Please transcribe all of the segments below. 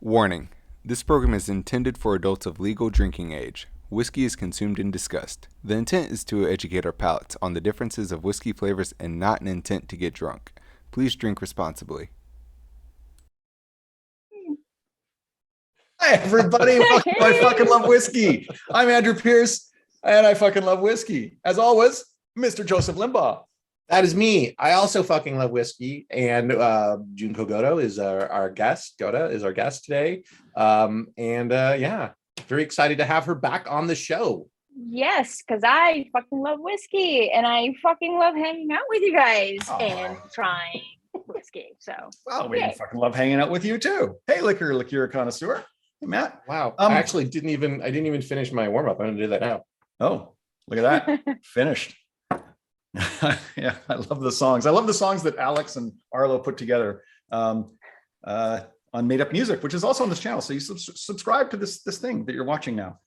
Warning: this program is intended for adults of legal drinking age. Whiskey is consumed and discussed. The intent is to educate our palates on the differences of whiskey flavors and not an intent to get drunk. Please drink responsibly. Hi, everybody. Welcome to I Fucking Love Whiskey. I'm Andrew Pierce, and I fucking love whiskey. As always, Mr. Joseph Limbaugh. That is me. I also fucking love whiskey. And Junko Goda is our guest. Goda is our guest today. Yeah, very excited to have her back on the show. Yes, because I fucking love whiskey and I fucking love hanging out with you guys and trying whiskey. So, well, we fucking love hanging out with you too. Hey, liquor connoisseur. Hey, Matt. Wow. I actually didn't even finish my warm up. I'm gonna do that now. Oh, look at that. Finished. Yeah, I love the songs. I love the songs that Alex and Arlo put together on Made Up Music, which is also on this channel. So you subscribe to this thing that you're watching now.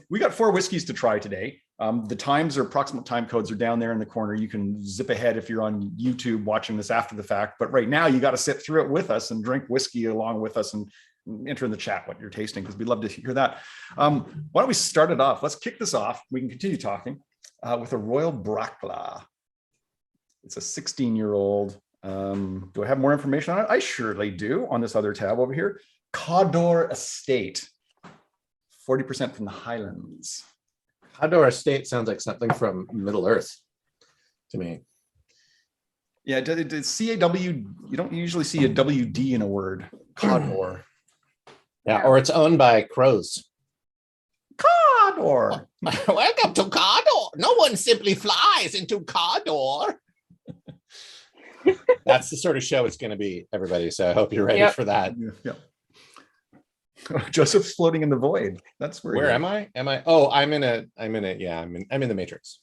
We got 4 whiskeys to try today. The times or approximate time codes are down there in the corner. You can zip ahead if you're on YouTube watching this after the fact. But right now, you got to sit through it with us and drink whiskey along with us and enter in the chat what you're tasting, because we'd love to hear that. Why don't we start it off? Let's kick this off. We can continue talking with a Royal Brackla. It's a 16-year-old. Do I have more information on it? I surely do on this other tab over here. Cawdor Estate. 40% from the Highlands. Cawdor Estate sounds like something from Middle Earth to me. Yeah, C-A-W, you don't usually see a W-D in a word. Cawdor. Yeah, or it's owned by crows. Cawdor. Welcome to Cawdor. No one simply flies into Cawdor. That's the sort of show it's going to be, everybody. So I hope you're ready for that. Yeah. Joseph's floating in the void. That's where am I? Oh, I'm in the Matrix.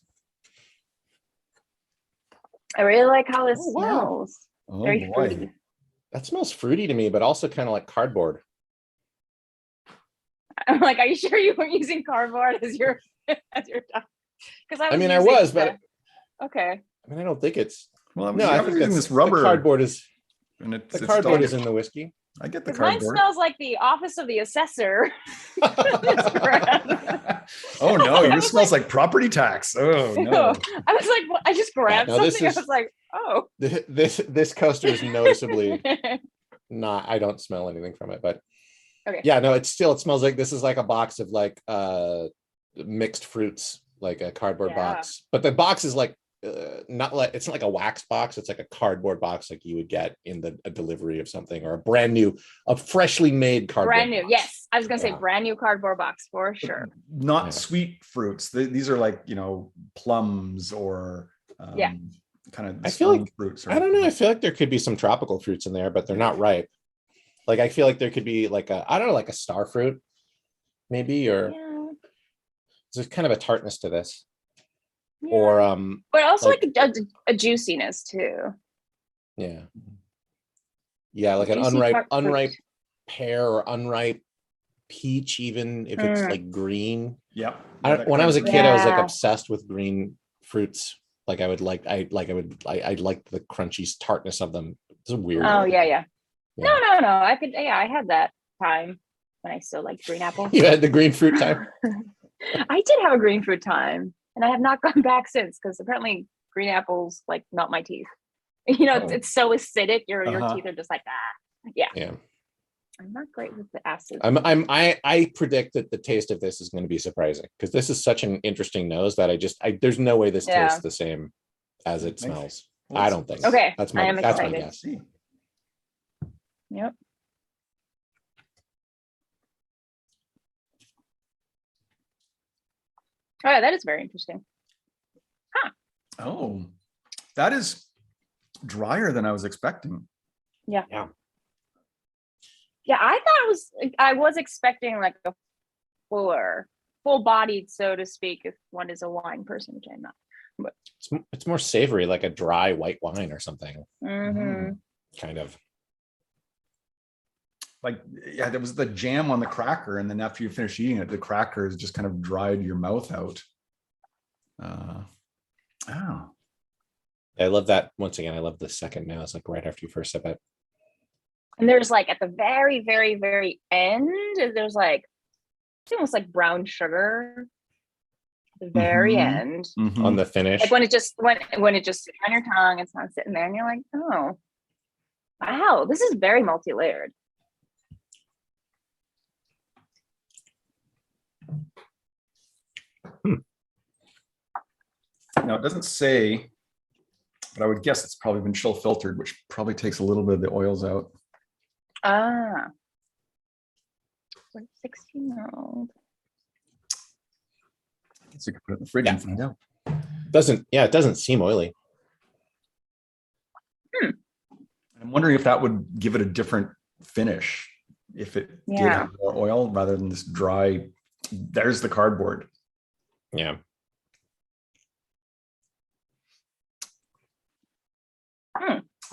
I really like how this smells. Oh, very boy. fruity. That smells fruity to me, but also kind of like cardboard. I'm like, are you sure you weren't using cardboard as your because I was, but okay. I don't think it's. Well, no, I think using this rubber. The cardboard is. And the cardboard is in the whiskey. I get the Mine cardboard. smells like the office of the assessor. Oh no, yours smells like property tax. Oh no. I was like, well, I just grabbed something. I was like, oh. This coaster is noticeably not. I don't smell anything from it, but okay. Yeah, no, it smells like this is like a box of like mixed fruits, like a cardboard box. But the box is like it's not like a wax box. It's like a cardboard box, like you would get in a delivery of something, or a freshly made cardboard. Brand new, box. yes. I was gonna say brand new cardboard box for sure. Not sweet fruits. These are like plums or kind of. I feel like fruits. I don't know. I feel like there could be some tropical fruits in there, but they're not ripe. Like I feel like there could be like a star fruit, maybe, or there's kind of a tartness to this. Yeah. Or but also like a juiciness too. Yeah, like an unripe pear or unripe peach, even if it's like green. Yep. When I was a kid, I was like obsessed with green fruits. Like I liked the crunchy tartness of them. It's weird. Oh yeah. No. I had that time when I still liked green apples. You had the green fruit time. I did have a green fruit time. And I have not gone back since, because apparently green apples like melt my teeth. It's so acidic. Your teeth are just like Yeah. I'm not great with the acid. I predict that the taste of this is going to be surprising, because this is such an interesting nose that there's no way this tastes the same as it smells. I don't think. Okay. That's my guess. Yep. Oh, yeah, that is very interesting. Huh. Oh, that is drier than I was expecting. Yeah, I was expecting like a full-bodied, so to speak, if one is a wine person, which I'm not. But it's more savory, like a dry white wine or something. Mm-hmm. Kind of. Like, there was the jam on the cracker, and then after you finish eating it, the crackers just kind of dried your mouth out. I love that. Once again, I love the second nose, like right after you first sip it. And there's like at the very, very, very end, there's like, it's almost like brown sugar at the very end. On the finish. Like when it just sits on your tongue, it's not sitting there and you're like, oh, wow, this is very multi-layered. Now it doesn't say, but I would guess it's probably been chill filtered, which probably takes a little bit of the oils out. Ah. 16-year-old. So you can put it in the fridge and find out. It doesn't seem oily. I'm wondering if that would give it a different finish if it did have more oil rather than this dry. There's the cardboard. Yeah.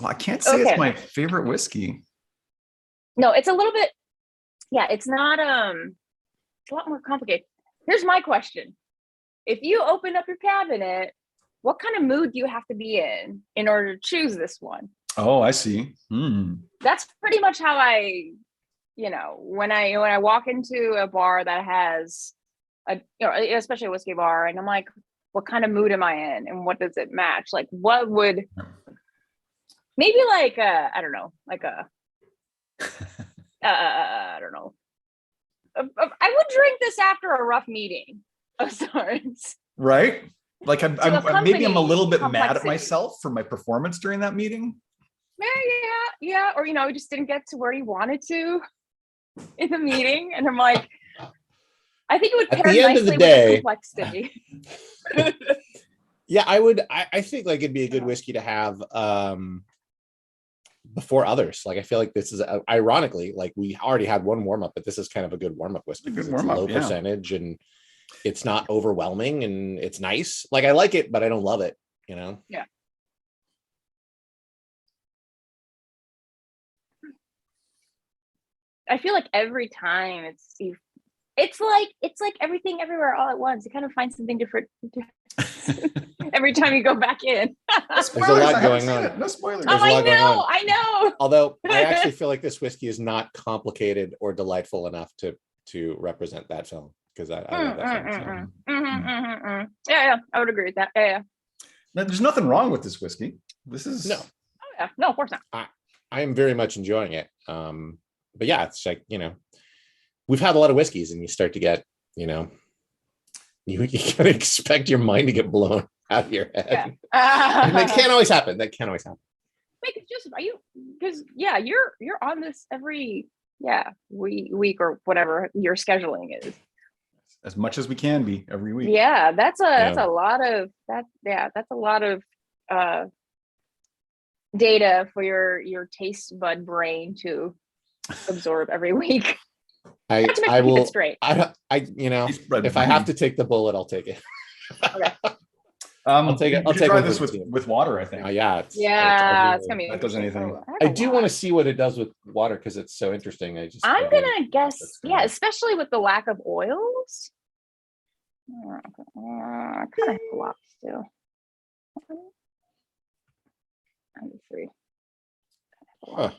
Well, I can't say it's my favorite whiskey. No, it's a little bit. Yeah, it's not. It's a lot more complicated. Here's my question: if you open up your cabinet, what kind of mood do you have to be in order to choose this one? Oh, I see. That's pretty much how I, when I walk into a bar that has especially a whiskey bar, and I'm like, what kind of mood am I in, and what does it match? Like, what would maybe like I don't know, like a I don't know. I would drink this after a rough meeting of sorts. Right? Like maybe I'm a little bit mad at complexity. myself for my performance during that meeting. Yeah. Or we just didn't get to where you wanted to in the meeting, and I'm like, I think it would pair nicely with the complexity. Yeah, I think like it'd be a good whiskey to have before others. Like I feel like this is ironically, like we already had one warm up, but this is kind of a good warm up whiskey because it's low percentage and it's not overwhelming and it's nice. Like I like it, but I don't love it. Yeah. I feel like every time it's like everything everywhere all at once. You kind of find something different every time you go back in. There's a lot going on. No spoilers. Oh, I know. Although I actually feel like this whiskey is not complicated or delightful enough to represent that film because I love that film. Yeah, I would agree with that. Yeah. Now, there's nothing wrong with this whiskey. This is no. Oh yeah, no, of course not. I am very much enjoying it. But yeah, it's like we've had a lot of whiskeys, and you start to get you gotta expect your mind to get blown out of your head. Yeah. And that can't always happen. Wait, Joseph, are you? Because you're on this every week or whatever your scheduling is. as much as we can be every week. Yeah, that's a lot of that. Yeah, that's a lot of data for your taste bud brain to absorb every week. I will. Straight. If I have to take the bullet, I'll take it. Okay. I'll take it. I'll try this with water. I think. It's gonna be. That does anything. I do want to see what it does with water because it's so interesting. I'm gonna guess, especially with the lack of oils. Kind of flops too. 93. Huh.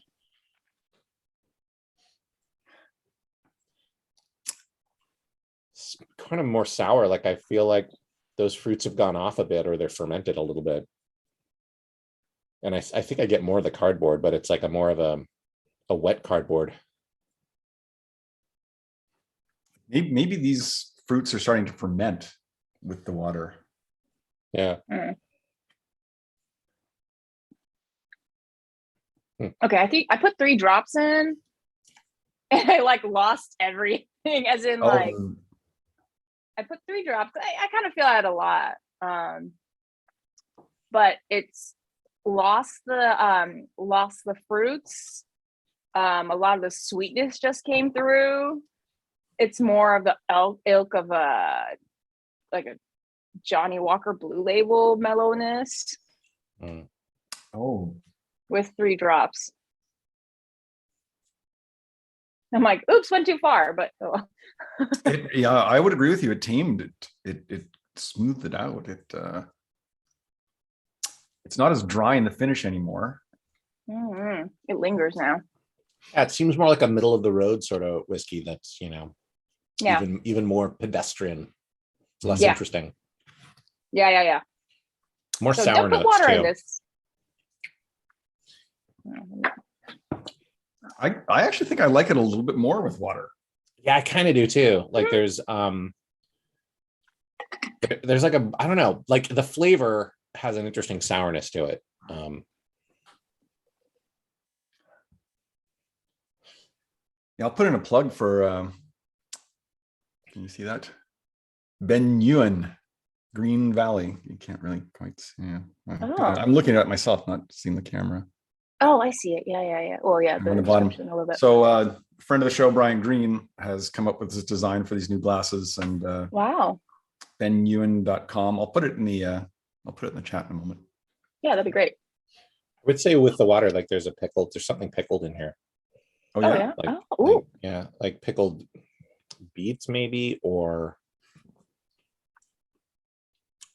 It's kind of more sour. Like I feel like those fruits have gone off a bit, or they're fermented a little bit. And I think I get more of the cardboard, but it's like more of a wet cardboard. Maybe these fruits are starting to ferment with the water. Yeah. Okay, I think I put 3 drops in, and I lost everything. As in, I put 3 drops. I kind of feel I had a lot, but it's lost the fruits. A lot of the sweetness just came through. It's more of the ilk of a Johnny Walker Blue Label mellowness. With 3 drops. I'm like, oops, went too far, but I would agree with you. It tamed it. It smoothed it out. It's not as dry in the finish anymore. It lingers now. Yeah, it seems more like a middle of the road sort of whiskey that's, Yeah. even more pedestrian. It's less Yeah. interesting. Yeah. More So sour don't put notes water in too. this. I actually think I like it a little bit more with water. Yeah, I kind of do too. Like there's like I don't know, like the flavor has an interesting sourness to it. Yeah, I'll put in a plug for can you see that? Ben Ewan, Green Valley. You can't really quite see. Yeah. I'm looking at it myself, not seeing the camera. Oh, I see it. Yeah. Well, yeah, On the bottom. a little bit. So friend of the show, Brian Green, has come up with this design for these new glasses, and wow. benewan.com. I'll put it in the chat in a moment. Yeah, that'd be great. I would say with the water, like there's something pickled in here. Oh yeah. Like pickled beets maybe, or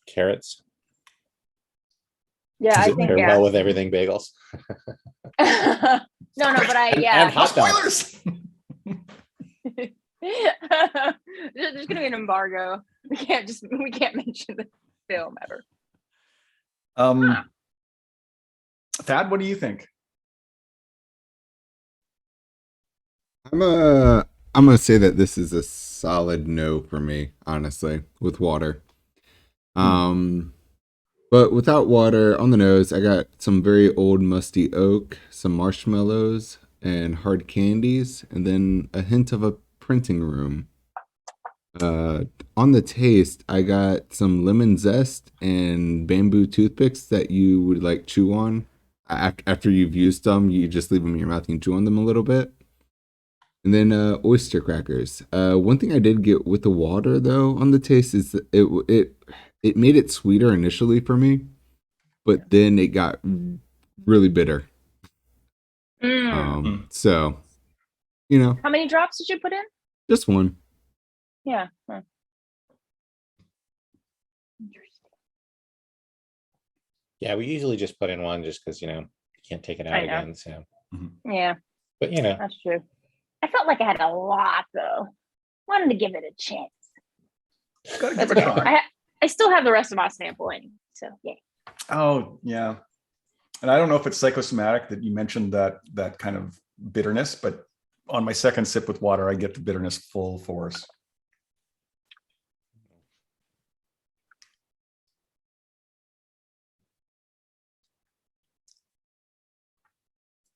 carrots. Yeah, I think well with everything bagels. no, but and hot spoilers. There's gonna be an embargo. We can't mention the film ever. Thad, what do you think? I'm gonna say that this is a solid no for me, honestly, with water. But without water, on the nose, I got some very old musty oak, some marshmallows and hard candies, and then a hint of a printing room. On the taste, I got some lemon zest and bamboo toothpicks that you would like chew on. After you've used them, you just leave them in your mouth and chew on them a little bit. And then oyster crackers. One thing I did get with the water though on the taste is that it made it sweeter initially for me, but then it got really bitter. So, how many drops did you put in? Just one. Yeah. Yeah, we usually just put in one just because you can't take it out again. So yeah, but that's true. I felt like I had a lot though. Wanted to give it a chance. Gotta give it a try. I still have the rest of my sample anyway, so yeah. Oh yeah, and I don't know if it's psychosomatic that you mentioned that kind of bitterness, but on my second sip with water, I get the bitterness full force.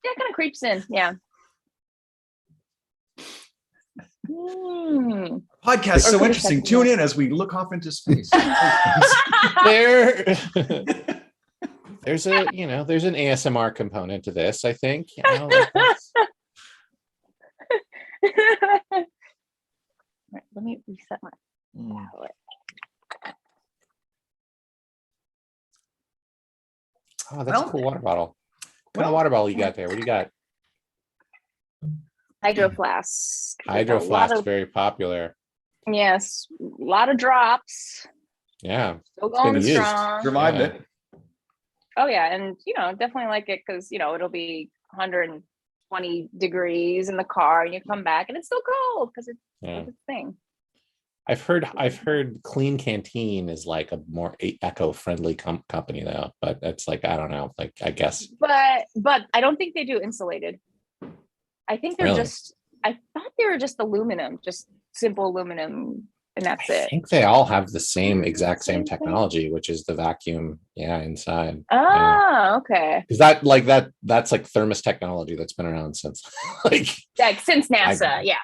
Yeah, it kind of creeps in. Yeah. Podcast so interesting. Tune in as we look off into space. There's an ASMR component to this, I think. Right, let me reset my palette. Oh, that's a cool water bottle. What kind of water bottle you got there? What do you got? Hydro flask. Hydro flask, very popular. Yes, a lot of drops. Yeah, still going strong. Survived it. Oh yeah, and definitely like it because it'll be 120 degrees in the car, and you come back and it's still cold because it's a thing. I've heard Clean Canteen is like a more eco-friendly company though, but it's like I don't know, like I guess. But I don't think they do insulated. I think they're I thought they were just aluminum, just simple aluminum, and that's it. I think they all have the exact same technology, which is the vacuum, inside. Oh, okay. Is that's like thermos technology that's been around since since NASA, yeah.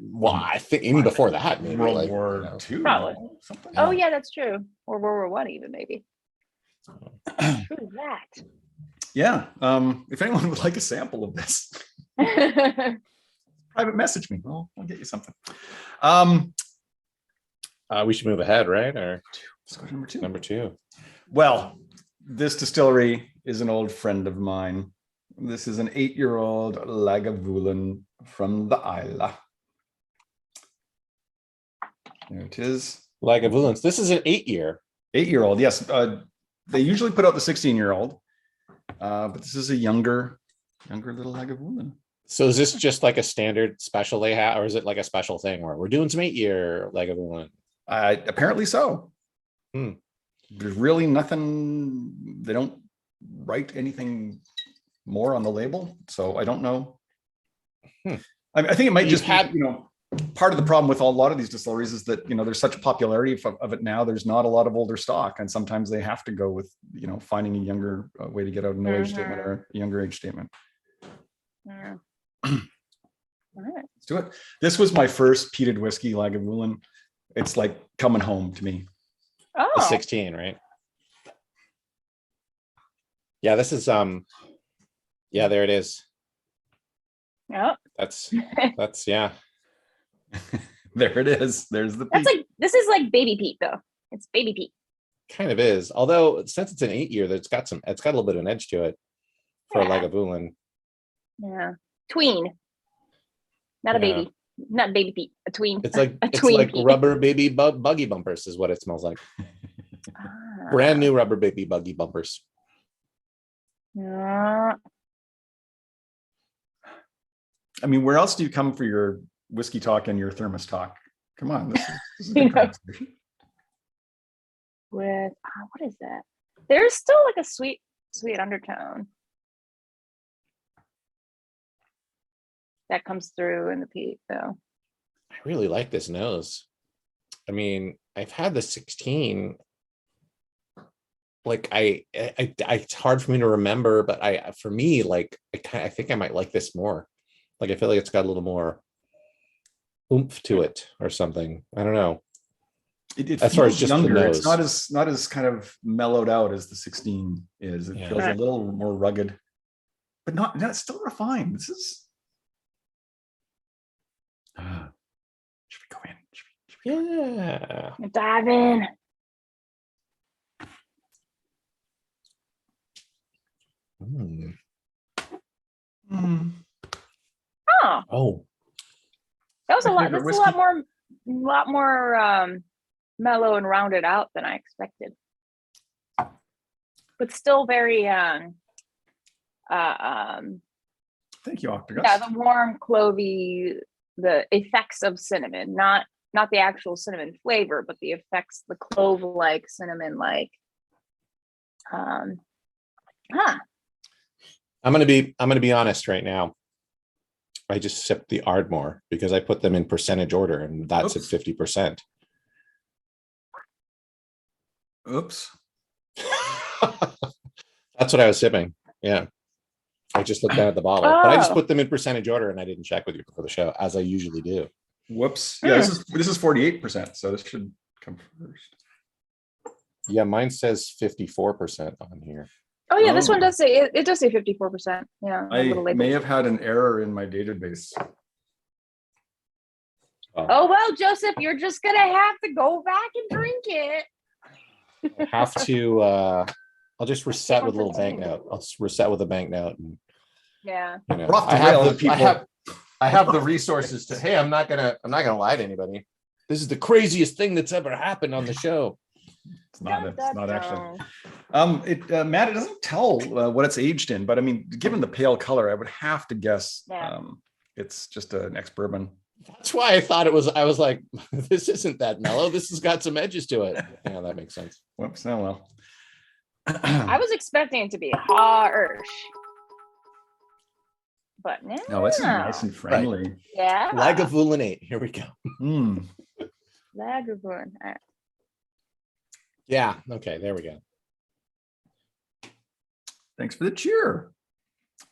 Well, I think even before that, maybe World War II, probably. Something. Oh yeah, that's true. Or World War I, even maybe. True that. Yeah. If anyone would like a sample of this, private message me. I'll get you something. We should move ahead, right? Or let's go to number two. Number two. Well, this distillery is an old friend of mine. This is an 8-year-old Lagavulin from the Islay. There it is. Lagavulin. This is an 8-year. 8-year-old, yes. They usually put out the 16-year-old, but this is a younger little Lagavulin. So is this just like a standard special they have, or is it like a special thing where we're doing some 8-year Lagavulin? Apparently so. Hmm. There's really nothing. They don't write anything more on the label, so I don't know. I think it might just be, part of the problem with a lot of these distilleries is that there's such a popularity of it now. There's not a lot of older stock, and sometimes they have to go with finding a younger way to get out a no age statement or a younger age statement. Yeah. All right. Let's do it. This was my first peated whiskey, Lagavulin. It's like coming home to me. Oh, The 16, right? Yeah, this is yeah, there it is. yeah. That's yeah. There it is. There's the That's this is like baby peat though. It's baby peat. Kind of is. Although since it's an 8-year, it's got a little bit of an edge to it for Lagavulin. Yeah. Tween. Not a baby. Not baby peat. A tween. It's like a tween like peat. rubber baby buggy bumpers is what it smells like. Brand new rubber baby buggy bumpers. Yeah. I mean, where else do you come for your whiskey talk and your thermos talk? Come on, this is a good conversation. With what is that? There's still like a sweet undertone that comes through in the peat, though. I really like this nose. I mean, I've had the 16. Like it's hard for me to remember, but for me, like I think I might like this more. Like I feel like it's got a little more oomph to it or something. I don't know. It as far as just younger. the nose. It's not as kind of mellowed out as the 16 is. It feels a little more rugged, but it's still refined. This is. Should we go in? Should we Yeah. Dive in. Oh, that was a lot. That's a lot more mellow and rounded out than I expected, but still very Thank you, Octagus. yeah, the warm clovey, the effects of cinnamon, not the actual cinnamon flavor, but the effects, the clove like cinnamon like. I'm gonna be honest right now. I just sipped the Ardmore because I put them in percentage order, and that's at 50%. Oops. That's what I was sipping. Yeah. I just looked down at the bottle, but I just put them in percentage order, and I didn't check with you before the show, as I usually do. Whoops. Yeah, this is 48%, so this should come first. Yeah, mine says 54% on here. Oh yeah, this one does say it does say 54%. Yeah, I may have had an error in my database. Oh well, Joseph, you're just gonna have to go back and drink it. I have to. I'll just reset with a little banknote. I'll just reset with a banknote. And, yeah. I have the resources to. Hey, I'm not gonna lie to anybody. This is the craziest thing that's ever happened on the show. It's not actually. Matt, it doesn't tell what it's aged in, but I mean, given the pale color, I would have to guess it's just an ex-bourbon. That's why I thought it was. I was like, this isn't that mellow. This has got some edges to it. Yeah, that makes sense. Whoops. Oh well. I was expecting it to be harsh, but no, it's nice and friendly. Right. Yeah. Lagavulin 8. Here we go. Lagavulin. Yeah. Okay. There we go. Thanks for the cheer,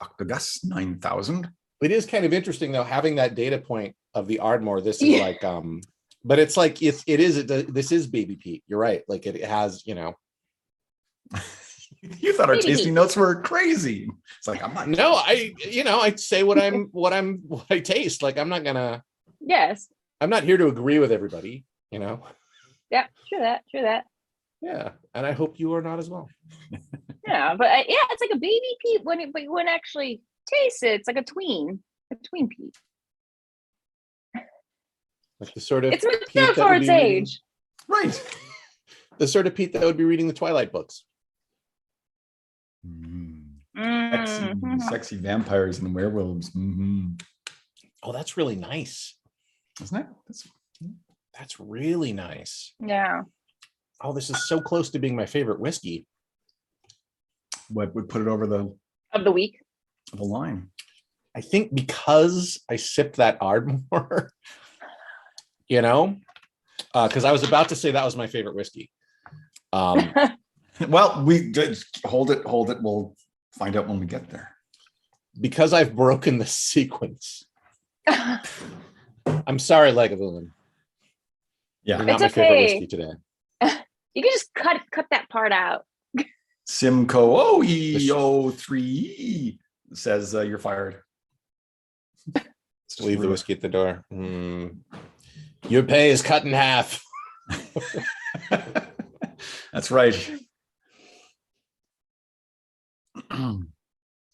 Octagus 9000. It is kind of interesting though, having that data point of the Ardmore. This is like, but it's like this is baby peat. You're right. Like it has, you thought our tasting notes were crazy. It's like I'm not. No, I say what I taste. Like I'm not gonna. Yes. I'm not here to agree with everybody. Yeah. True that. Yeah, and I hope you are not as well. Yeah, but it's like a baby peat when you actually taste it. It's like a tween peat. Like the sort of it's mature for its age, right? The sort of peat that would be reading the Twilight books. Sexy vampires and werewolves. Oh, that's really nice. Isn't it? That's really nice. Yeah. Oh, this is so close to being my favorite whiskey. What would put it over the week? The line? I think because I sipped that Ardmore, you know, because I was about to say that was my favorite whiskey. Well, we just hold it. We'll find out when we get there. Because I've broken the sequence. I'm sorry, Lagavulin. Yeah, you're not my favorite whiskey today. You can just cut that part out. Simcoe 03 says you're fired. Leave the whiskey at the door. Your pay is cut in half. That's right.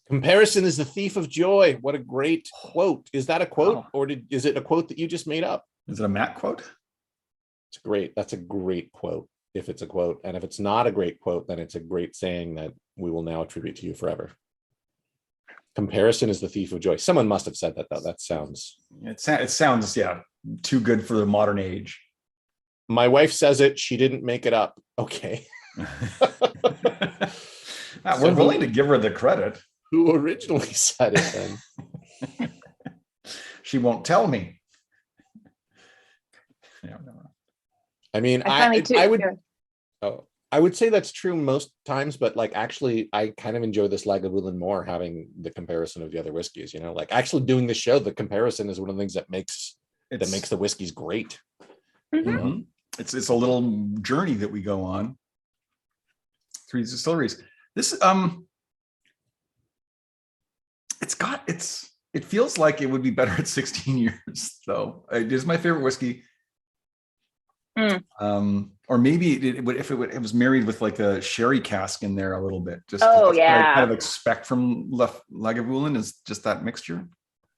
Comparison is the thief of joy. What a great quote. Is that a quote, or is it a quote that you just made up? Is it a Matt quote? It's great. That's a great quote. If it's a quote, and if it's not a great quote, then it's a great saying that we will now attribute to you forever. Comparison is the thief of joy. Someone must have said that, though. That sounds. It sounds too good for the modern age. My wife says it. She didn't make it up. Okay. We're willing to give her the credit. Who originally said it then? She won't tell me. Yeah, no. I mean, I would say that's true most times, but like actually I kind of enjoy this Lagavulin more, having the comparison of the other whiskeys, you know, like actually doing the show, the comparison is one of the things that makes the whiskeys great. Mm-hmm. It's a little journey that we go on through these distilleries. This it feels like it would be better at 16 years though. It is my favorite whiskey. Or maybe it was married with like a sherry cask in there a little bit. Just what I kind of expect from Lagavulin is just that mixture.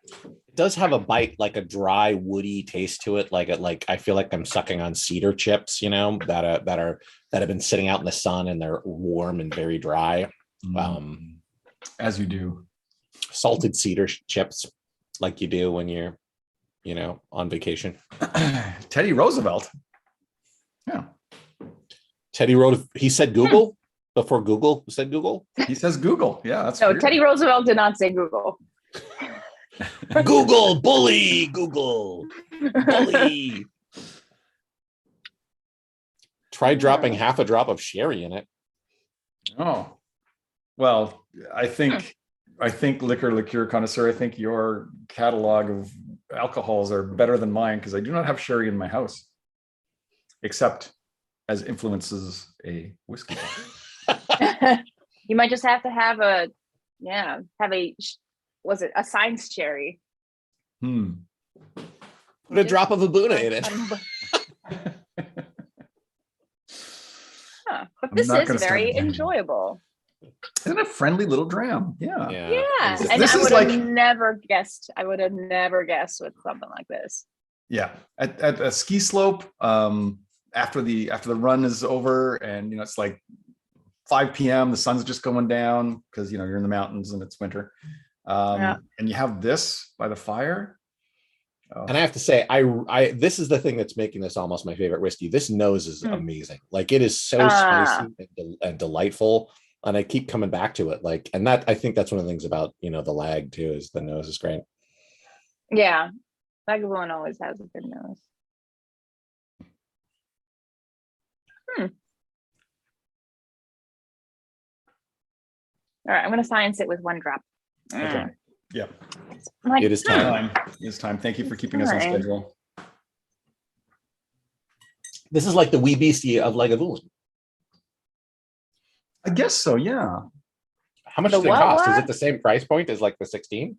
It does have a bite, like a dry, woody taste to it. Like I feel like I'm sucking on cedar chips, you know, that have been sitting out in the sun and they're warm and very dry. As you do. Salted cedar chips, like you do when you're, you know, on vacation. Teddy Roosevelt. Yeah. Teddy wrote, he said Google before Google said Google. He says Google. Yeah, that's weird. Teddy Roosevelt did not say Google. Google, bully, Google, bully. Try dropping half a drop of sherry in it. Oh, well, I think liqueur connoisseur, I think your catalog of alcohols are better than mine because I do not have sherry in my house. Except as influences a whiskey. You might just have to have a science cherry? Put a drop of Abuna in it. But this is very enjoyable. Isn't it a friendly little dram? Yeah. And I would have never guessed. I would have never guessed with something like this. Yeah, at a ski slope, after the run is over, and you know it's like 5 p.m. the sun's just going down because you know you're in the mountains and it's winter, and you have this by the fire. And I have to say, I this is the thing that's making this almost my favorite whiskey. This nose is amazing. Like it is so spicy and delightful, and I keep coming back to it. Like, and that I think that's one of the things about, you know, the lag too, is the nose is great. Yeah, Lagavulin always has a good nose. All right, I'm going to science it with one drop. Okay. Yeah. It is time. It is time. Thank you for keeping us on schedule. This is like the wee beastie of Lagavulin. I guess so, yeah. How much does it cost? Is it the same price point as like the 16?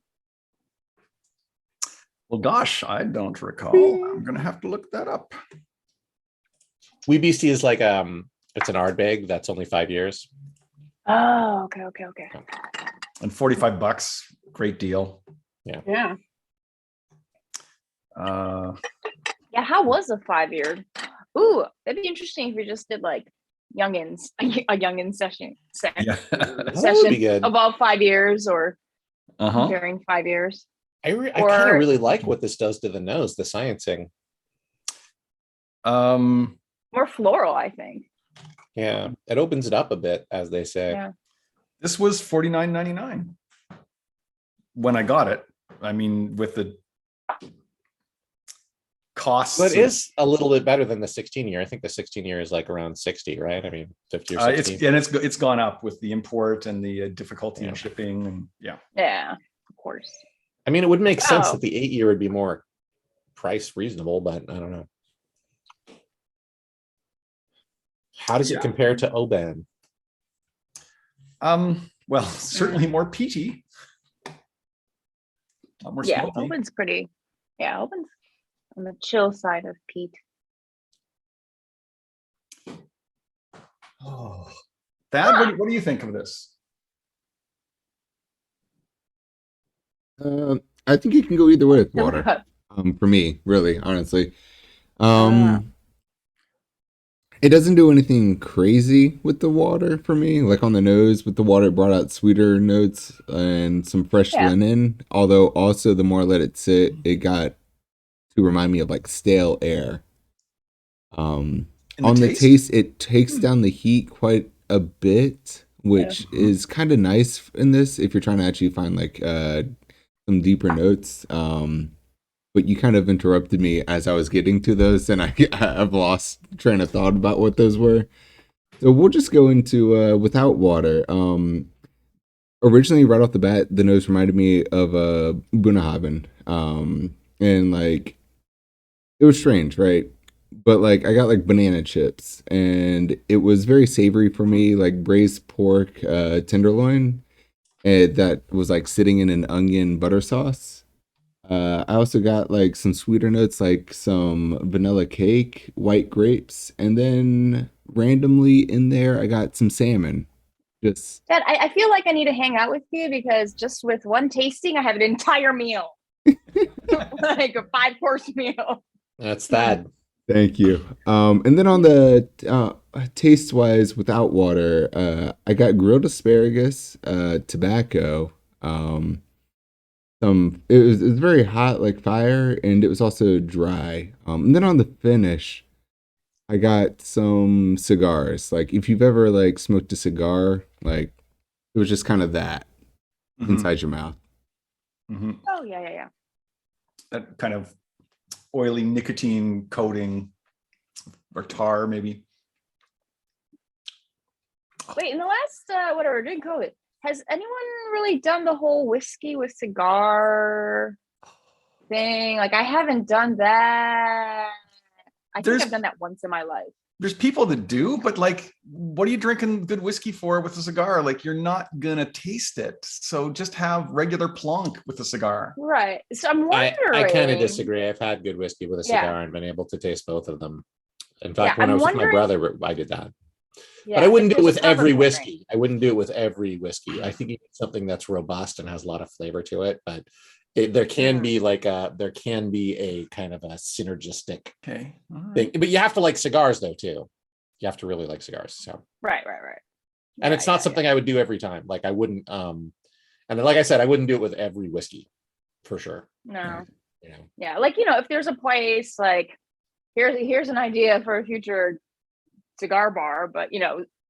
Well, gosh, I don't recall. I'm going to have to look that up. Wee beastie is like it's an Ardbeg that's only 5 years. Oh, okay. And $45, great deal. Yeah. How was a 5 year? Ooh, that'd be interesting if we just did like youngins, a youngin session Yeah. That would be good. about 5 years or Uh-huh. comparing 5 years. I kind of really like what this does to the nose, the sciencing. More floral, I think. Yeah, it opens it up a bit, as they say. Yeah. This was $49.99 when I got it. I mean, with the costs. But it is a little bit better than the 16-year. I think the 16-year is like around 60, right? I mean, 50 or 60. It's gone up with the import and the difficulty in shipping, and Yeah, of course. I mean, it would make sense that the 8-year would be more price reasonable, but I don't know. How does it compare to Oban? Well, certainly more peaty. More smoky. Oban's pretty. Yeah, Oban's on the chill side of peat. Oh, Thad, what do you think of this? I think it can go either way with water. For me, really, honestly. It doesn't do anything crazy with the water for me. Like on the nose with the water, it brought out sweeter notes and some fresh linen. Although also the more I let it sit, it got to remind me of like stale air. On the taste, it takes down the heat quite a bit, which is kind of nice in this if you're trying to actually find like some deeper notes. But you kind of interrupted me as I was getting to those, and I've lost train of thought about what those were. So we'll just go into without water. Originally, right off the bat, the nose reminded me of Bunnahabhain. And like, it was strange, right? But like, I got like banana chips, and it was very savory for me, like braised pork tenderloin, and that was like sitting in an onion butter sauce. I also got like some sweeter notes, like some vanilla cake, white grapes, and then randomly in there, I got some salmon. Just Dad, I feel like I need to hang out with you because just with one tasting, I have an entire meal, like a 5-course meal. That's that. Thank you. And then on the taste wise, without water, I got grilled asparagus, tobacco. It was very hot, like fire, and it was also dry. And then on the finish, I got some cigars. Like if you've ever like smoked a cigar, like it was just kind of that inside your mouth. Oh yeah. That kind of oily nicotine coating or tar, maybe. Wait, in the last whatever, during COVID, has anyone really done the whole whiskey with cigar thing? Like I haven't done that. I think I've done that once in my life. There's people that do, but like, what are you drinking good whiskey for with a cigar? Like you're not gonna taste it. So just have regular plonk with a cigar. Right. So I'm wondering. I kind of disagree. I've had good whiskey with a cigar and been able to taste both of them. In fact, when I was with my brother, I did that. Yeah, but I wouldn't do it with every whiskey. I wouldn't do it with every whiskey. I think you need something that's robust and has a lot of flavor to it. But there can be a kind of a synergistic thing. But you have to like cigars though too. You have to really like cigars. So right. And it's not something I would do every time. Like I wouldn't. And like I said, I wouldn't do it with every whiskey, for sure. No. Yeah, like if there's a place like here's an idea for a future cigar bar, but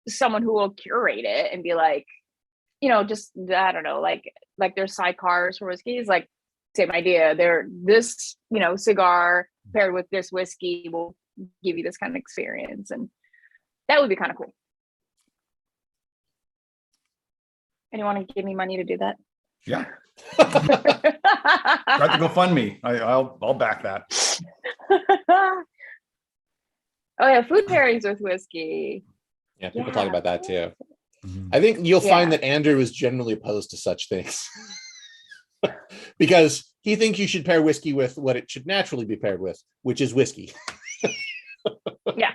someone who will curate it and be like, just I don't know, like there's sidecars for whiskeys, like same idea. They're this, cigar paired with this whiskey will give you this kind of experience, and that would be kind of cool. Anyone want to give me money to do that? Yeah. Try to GoFundMe. I'll back that. Oh yeah, food pairings with whiskey. Yeah, people talk about that too. I think you'll find that Andrew is generally opposed to such things because he thinks you should pair whiskey with what it should naturally be paired with, which is whiskey. Yeah.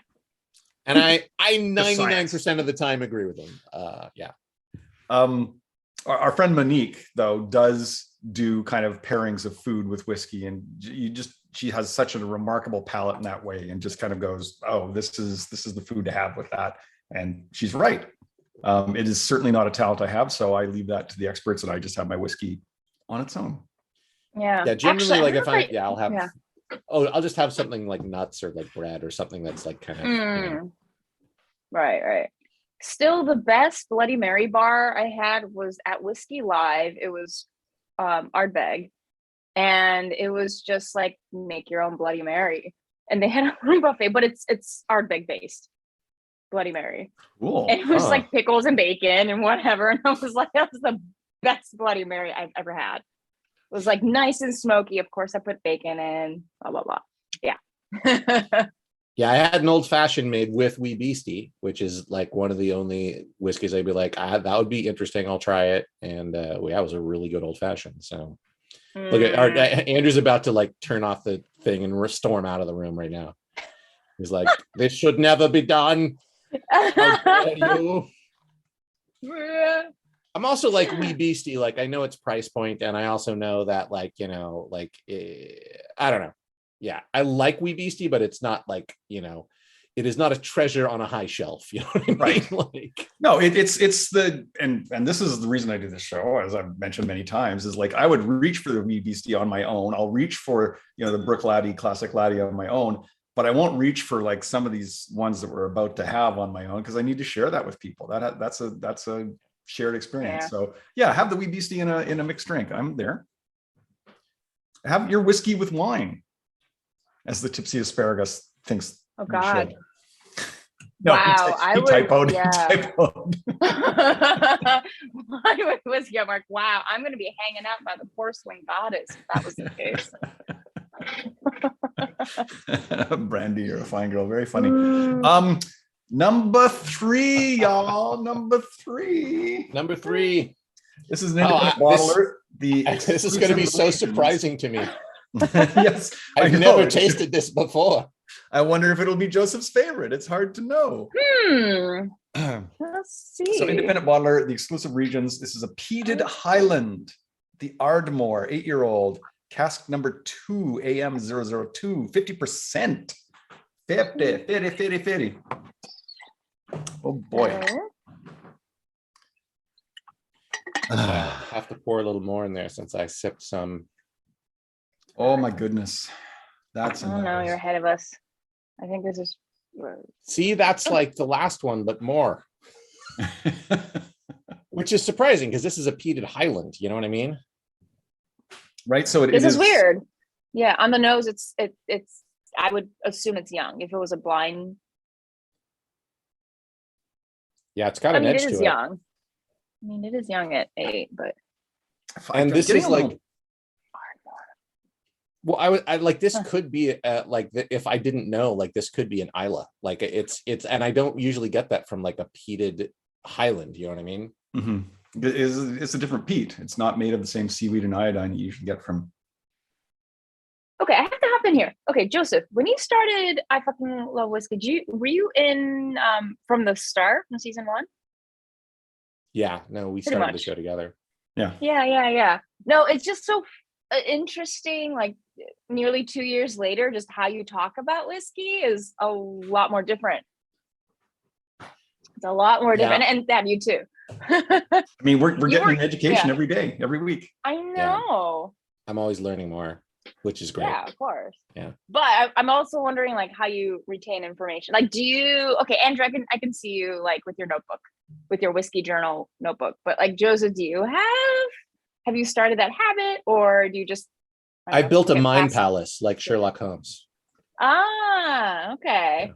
And I 99% of the time agree with him. Our friend Monique though does do kind of pairings of food with whiskey, and she has such a remarkable palate in that way, and just kind of goes, oh, this is the food to have with that. And she's right. It is certainly not a talent I have, so I leave that to the experts, and I just have my whiskey on its own. Yeah. Yeah, generally, Actually, like if I'll have, yeah. I'll just have something like nuts or like bread or something that's like kind of, you know. Right. Still, the best Bloody Mary bar I had was at Whisky Live. It was Ardbeg, and it was just like make your own Bloody Mary, and they had a room buffet, but it's Ardbeg based Bloody Mary. Cool. And it was like pickles and bacon and whatever, and I was like, that was the best Bloody Mary I've ever had. It was like nice and smoky. Of course, I put bacon in. Blah blah blah. Yeah. Yeah, I had an old fashioned made with Wee Beastie, which is like one of the only whiskeys I'd be like, that would be interesting. I'll try it. And yeah, it was a really good old fashioned. So look at Andrew's about to like turn off the thing and storm out of the room right now. He's like, this should never be done. How dare you? I'm also like Wee Beastie. Like I know it's price point, and I also know that like, you know, like I don't know. Yeah, I like Wee Beastie, but it's not like, you know, it is not a treasure on a high shelf. You know what I mean? Right. Like, no, it's the and this is the reason I do this show, as I've mentioned many times, is like I would reach for the Wee Beastie on my own. I'll reach for, you know, the Bruichladdich Classic Laddie on my own, but I won't reach for like some of these ones that we're about to have on my own, because I need to share that with people. That's a shared experience. Yeah. So yeah, have the Wee Beastie in a mixed drink. I'm there. Have your whiskey with wine, as the tipsy asparagus thinks. Oh God. No, wow, he typoed. Mine was, yeah, Mark. Wow, I'm going to be hanging out by the porcelain goddess if that was the case. Brandy, you're a fine girl. Very funny. Number 3, y'all. Number 3. This is an independent bottler. This is going to be so surprising to me. Yes, I've never tasted this before. I wonder if it'll be Joseph's favorite. It's hard to know. Let's see. So independent bottler, the exclusive regions. This is a Peated Highland, the Ardmore, 8-year-old, cask number 2, AM002, 50%. 50. Oh boy. I have to pour a little more in there since I sipped some. Oh my goodness. That's oh no, you're ahead of us. I think this is. See, that's like the last one, but more. Which is surprising because this is a peated Highland. You know what I mean? Right. So this is weird. Yeah, on the nose, it's. I would assume it's young. If it was a blind. Yeah, it's got an edge to it. It is young. I mean, it is young at 8, but. And this is like. Well, I like this could be like if I didn't know, like this could be an Islay. Like it's and I don't usually get that from like a peated Highland. You know what I mean? Mm-hmm. It's a different peat. It's not made of the same seaweed and iodine you usually get from. Okay, I have to hop in here. Okay, Joseph, when you started I Fucking Love Whiskey, were you in from the start, from season 1? Yeah, no, we started the show together. Yeah. No, it's just so interesting, like nearly 2 years later, just how you talk about whiskey is a lot more different. It's a lot more different, and that you too. I mean, we're getting an education every day, every week. I know. I'm always learning more, which is great. Yeah, of course. Yeah. But I'm also wondering like how you retain information. Like, do you? Okay, Andrew, I can see you like with your notebook, with your whiskey journal notebook. But like Joseph, do you have you started that habit, or do you just? I built a mind palace like Sherlock Holmes. Ah, okay.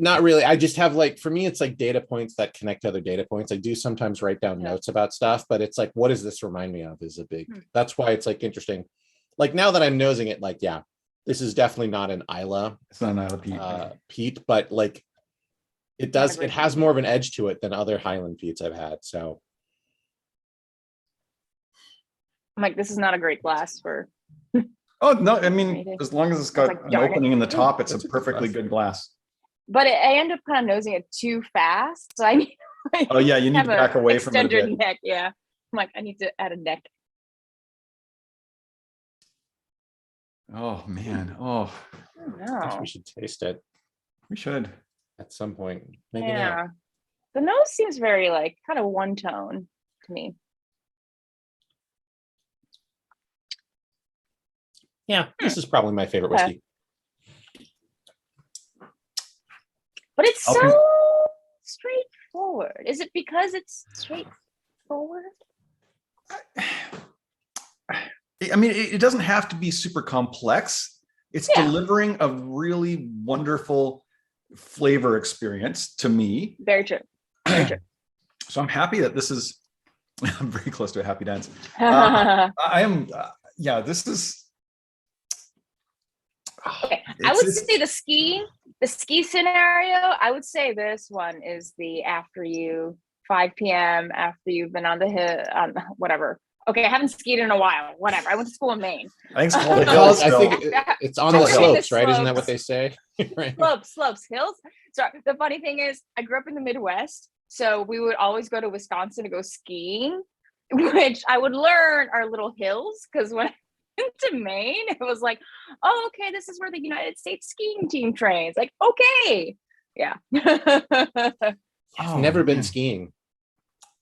Not really. I just have like, for me, it's like data points that connect to other data points. I do sometimes write down notes about stuff, but it's like, what does this remind me of is a big, that's why it's like interesting. Like now that I'm nosing it, like, yeah, this is definitely not an Islay. It's not an Islay peat, but like it has more of an edge to it than other Highland peats I've had. So. I'm like, this is not a great glass for. Oh no! I mean, as long as it's got an opening in the top, it's a perfectly good glass. But I end up kind of nosing it too fast, so I need. Oh yeah, you need to back away from it a bit. Neck, yeah. I'm like, I need to add a neck. Oh man! Oh, I guess we should taste it. We should. At some point. Maybe Yeah. now. The nose seems very like kind of one tone to me. Yeah, this is probably my favorite Okay. whiskey. But it's so Okay. straightforward. Is it because it's straightforward? I mean, it doesn't have to be super complex. It's Yeah. delivering a really wonderful flavor experience to me. Very true. Very true. So I'm happy that this is, I'm very close to a happy dance. I am, yeah, this is. Okay, I would say the ski scenario, I would say this one is the after you 5 p.m. after you've been on the hill, whatever. Okay, I haven't skied in a while. Whatever. I went to school in Maine. I think it's called I hills. think it's on the Okay, slopes, the right? Isn't that what slopes. they say? Right. Slopes, hills. So the funny thing is, I grew up in the Midwest, so we would always go to Wisconsin to go skiing, which I would learn our little hills because when I went to Maine, it was like, oh, okay, this is where the United States skiing team trains. Like, okay, yeah. I've never been skiing.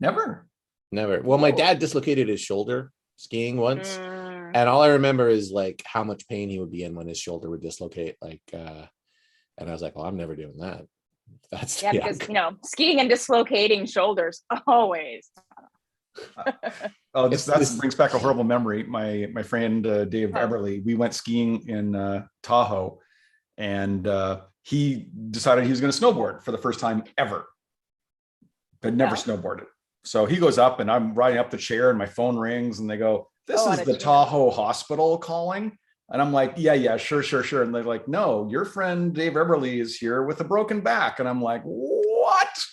Never. Never. Well, my dad dislocated his shoulder skiing once, Mm. and all I remember is like how much pain he would be in when his shoulder would dislocate. Like, and I was like, well, I'm never doing that. That's Yeah, because skiing and dislocating shoulders always. Oh, this brings back a horrible memory. My friend Dave Everly, we went skiing in Tahoe, and he decided he was going to snowboard for the first time ever, but never snowboarded. So he goes up, and I'm riding up the chair, and my phone rings, and they go, "This is the Tahoe hospital calling." And I'm like, yeah, sure. And they're like, "No, your friend Dave Everly is here with a broken back." And I'm like, "What?"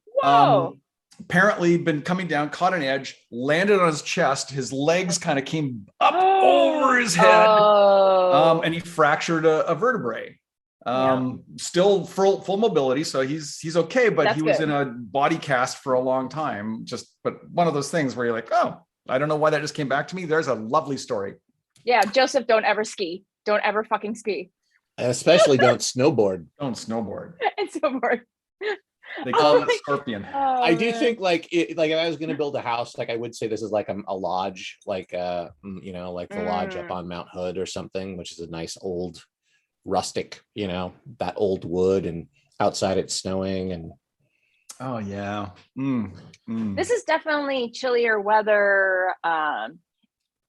Whoa. Apparently been coming down, caught an edge, landed on his chest. His legs kind of came up over his head, and he fractured a vertebrae. Still full mobility, so he's okay, but he was in a body cast for a long time. But one of those things where you're like, oh, I don't know why that just came back to me. There's a lovely story. Yeah, Joseph, don't ever ski. Don't ever fucking ski. And especially don't snowboard. Don't snowboard. And snowboard. They call it a scorpion. I do think like if I was going to build a house, like I would say this is like a lodge, like like the lodge up on Mount Hood or something, which is a nice old rustic, that old wood, and outside it's snowing. And oh yeah. This is definitely chillier weather.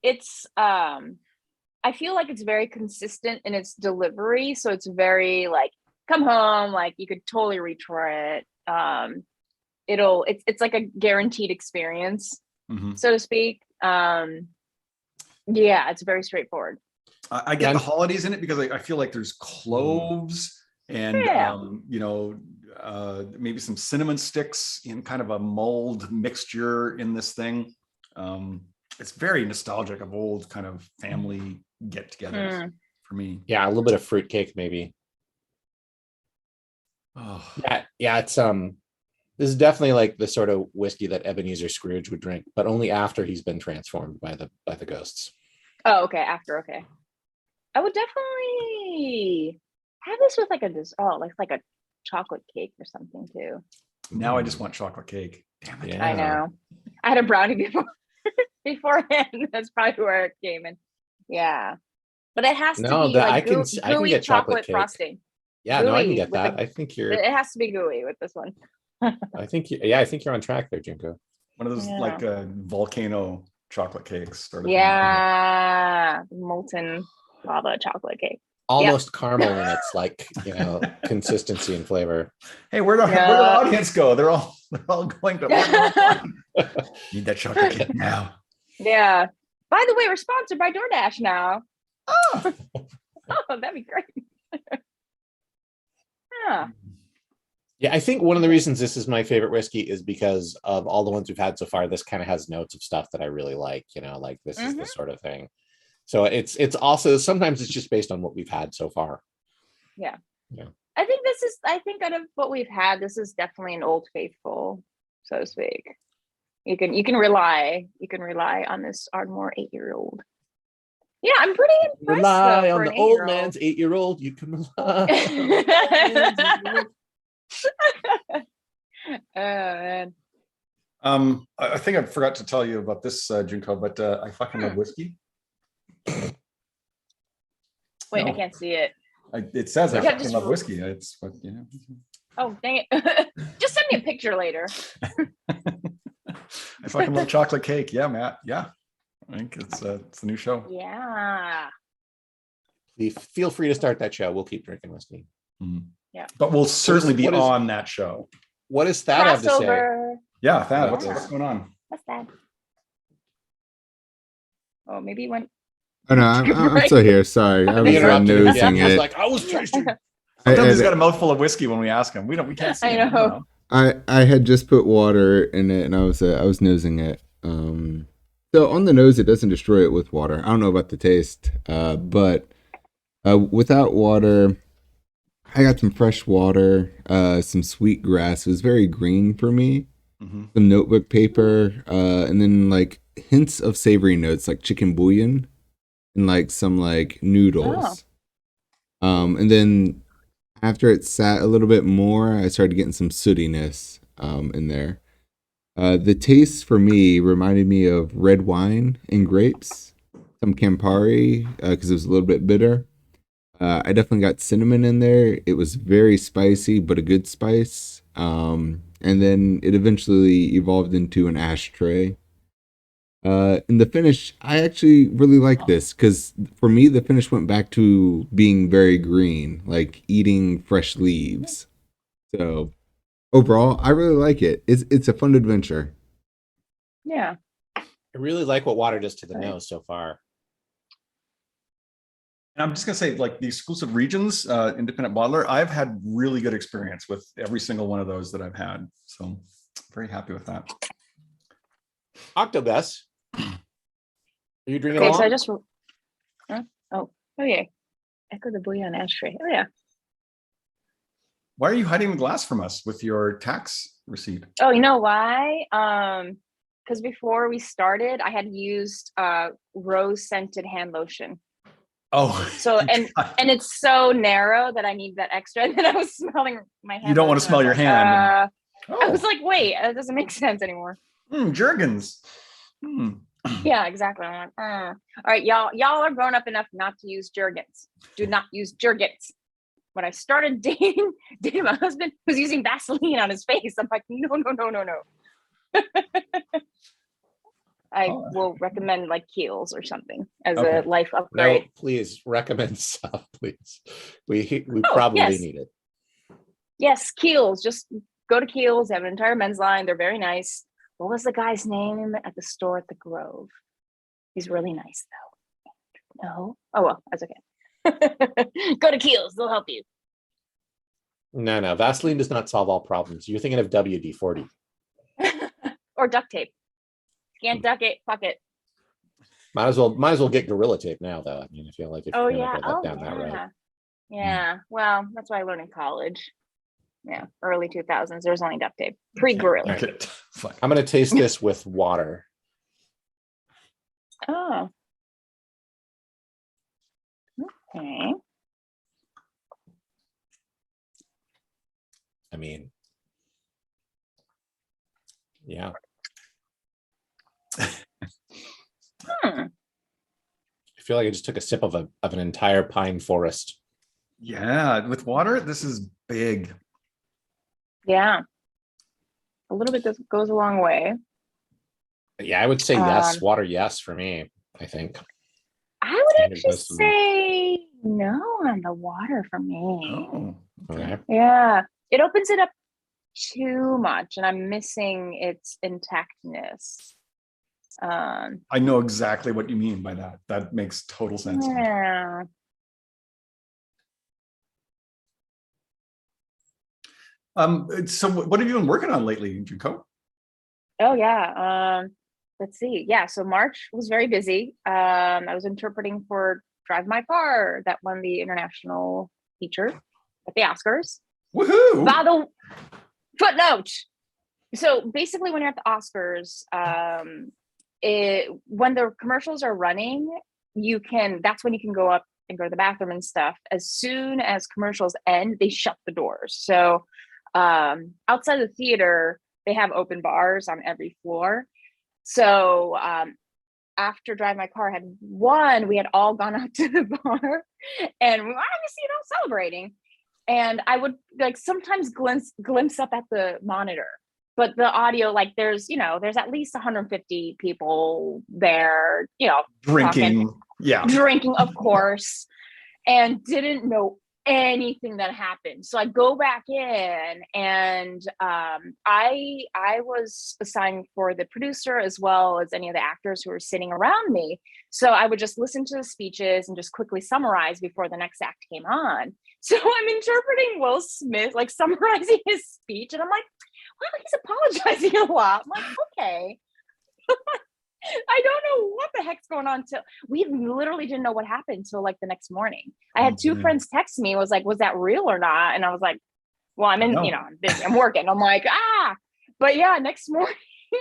It's I feel like it's very consistent in its delivery, so it's very like come home, like you could totally reach for it. It's like a guaranteed experience, so to speak. Yeah, it's very straightforward. I get the holidays in it because I feel like there's cloves and maybe some cinnamon sticks in kind of a mulled mixture in this thing. It's very nostalgic of old kind of family get-togethers for me. Yeah, a little bit of fruitcake maybe. Oh. Yeah, it's this is definitely like the sort of whiskey that Ebenezer Scrooge would drink, but only after he's been transformed by the ghosts. Oh, okay. After, okay. I would definitely have this with like like a chocolate cake or something too. Now I just want chocolate cake. Damn it. Yeah. I know. I had a brownie beforehand. That's probably where it came in. Yeah. But it has to be like I can get chocolate cake. Frosting. Yeah, gooey no, I can get that. I think it has to be gooey with this one. I think you're on track there, Junko. One of those like volcano chocolate cakes sort of thing. Molten lava chocolate cake. Almost caramel in its like consistency and flavor. Hey, where'd the audience go? They're all going to need that chocolate cake now. Yeah. By the way, we're sponsored by DoorDash now. Oh, that'd be great. Yeah, I think one of the reasons this is my favorite whiskey is because of all the ones we've had so far. This kind of has notes of stuff that I really like, like this is the sort of thing. So it's also sometimes it's just based on what we've had so far. Yeah. I think out of what we've had, this is definitely an old faithful, so to speak. You can rely on this Ardmore 8-year-old. Yeah, I'm pretty impressed. Rely though, on for the an old 8-year-old. man's 8-year-old. You can rely on the old man's 8-year-old. Oh man. I think I forgot to tell you about this, Junko, but I fucking love whiskey. Wait, No. I can't see it. It says I You have fucking just- love whiskey. It's what Oh, dang it. Just send me a picture later. I fucking love chocolate cake. Yeah, Matt. Yeah, I think it's the new show. Yeah. Please feel free to start that show. We'll keep drinking whiskey. Yeah. But we'll certainly be what is- on that show. What does Thad have to say? Crossover. Yeah, Thad, Yeah. what's going on? What's that? Oh, maybe you went. Oh no, I'm still here. Sorry, I We was interrupted him. nosing He was it. like, I was tasting. Sometimes he's got a mouthful of whiskey when we ask him. We can't see I him. know. I had just put water in it and I was nosing it. So on the nose it doesn't destroy it with water. I don't know about the taste, but without water, I got some fresh water, some sweet grass. It was very green for me. Some notebook paper, and then like hints of savory notes like chicken bouillon and like some like noodles. And then after it sat a little bit more, I started getting some sootiness in there. The taste for me reminded me of red wine and grapes, some Campari, because it was a little bit bitter. I definitely got cinnamon in there. It was very spicy, but a good spice. And then it eventually evolved into an ashtray. In the finish, I actually really like this because for me, the finish went back to being very green, like eating fresh leaves. So overall, I really like it. It's a fun adventure. Yeah. I really like what water does to the nose so far. And I'm just gonna say, like the exclusive regions, independent bottler, I've had really good experience with every single one of those that I've had. So very happy with that. Octobus. Are you drinking Okay, along? so I just. Huh? Oh yeah. Echo the bouillon ashtray. Oh yeah. Why are you hiding the glass from us with your tax receipt? Oh, you know why? Because before we started, I had used rose scented hand lotion. Oh, So and it's so narrow that I need that extra. And then I was smelling my hand. You don't want to smell your hand. I Oh, was like, wait, that doesn't make sense anymore. Jergens. Yeah, exactly. I'm like, all right, y'all are grown up enough not to use Jergens. Do not use Jergens. When I started dating my husband was using Vaseline on his face. I'm like, no. I will recommend like Kiehl's or something as a life upgrade. No, please recommend stuff, please. We probably need it. Yes, Kiehl's. Just go to Kiehl's. They have an entire men's line. They're very nice. What was the guy's name at the store at the Grove? He's really nice though. No? Oh well, that's okay. Go to Kiehl's. They'll help you. No. Vaseline does not solve all problems. You're thinking of WD-40. Or duct tape. Can't duck it, fuck it. Might as well get Gorilla Tape now, though. I mean, I feel like if you're gonna go down that road. Yeah. Well, that's what I learned in college. Yeah, early 2000s. There was only duct tape. Pre-Gorilla. Okay. I'm gonna taste this with water. Oh. Okay. I mean, yeah. I feel like I just took a sip of an entire pine forest. Yeah, with water, this is big. Yeah. A little bit goes a long way. Yeah, I would say yes. Water, yes, for me, I think. I would actually say no on the water for me. Oh, Okay. Yeah. It opens it up too much and I'm missing its intactness. I know exactly what you mean by that. That makes total sense. Yeah. So what have you been working on lately, Junko? Oh yeah. Let's see. Yeah, so March was very busy. I was interpreting for Drive My Car that won the international feature at the Oscars. Woohoo! By the footnote. So basically when you're at the Oscars, when the commercials are running, that's when you can go up and go to the bathroom and stuff. As soon as commercials end, they shut the doors. So outside of the theater, they have open bars on every floor. So after driving my car had won, we had all gone out to the bar and we were obviously, celebrating. And I would like sometimes glimpse up at the monitor, but the audio, like there's at least 150 people there, Drinking. talking, drinking, of course, and didn't know anything that happened. So I go back in and I was assigned for the producer as well as any of the actors who were sitting around me. So I would just listen to the speeches and just quickly summarize before the next act came on. So I'm interpreting Will Smith, like summarizing his speech, and I'm like, well, he's apologizing a lot. I'm like, okay. I don't know what the heck's going on till we literally didn't know what happened till like the next morning. I had two friends text me, was like, was that real or not? And I was like, well, I'm I'm busy, I'm working. I'm like, but yeah, next morning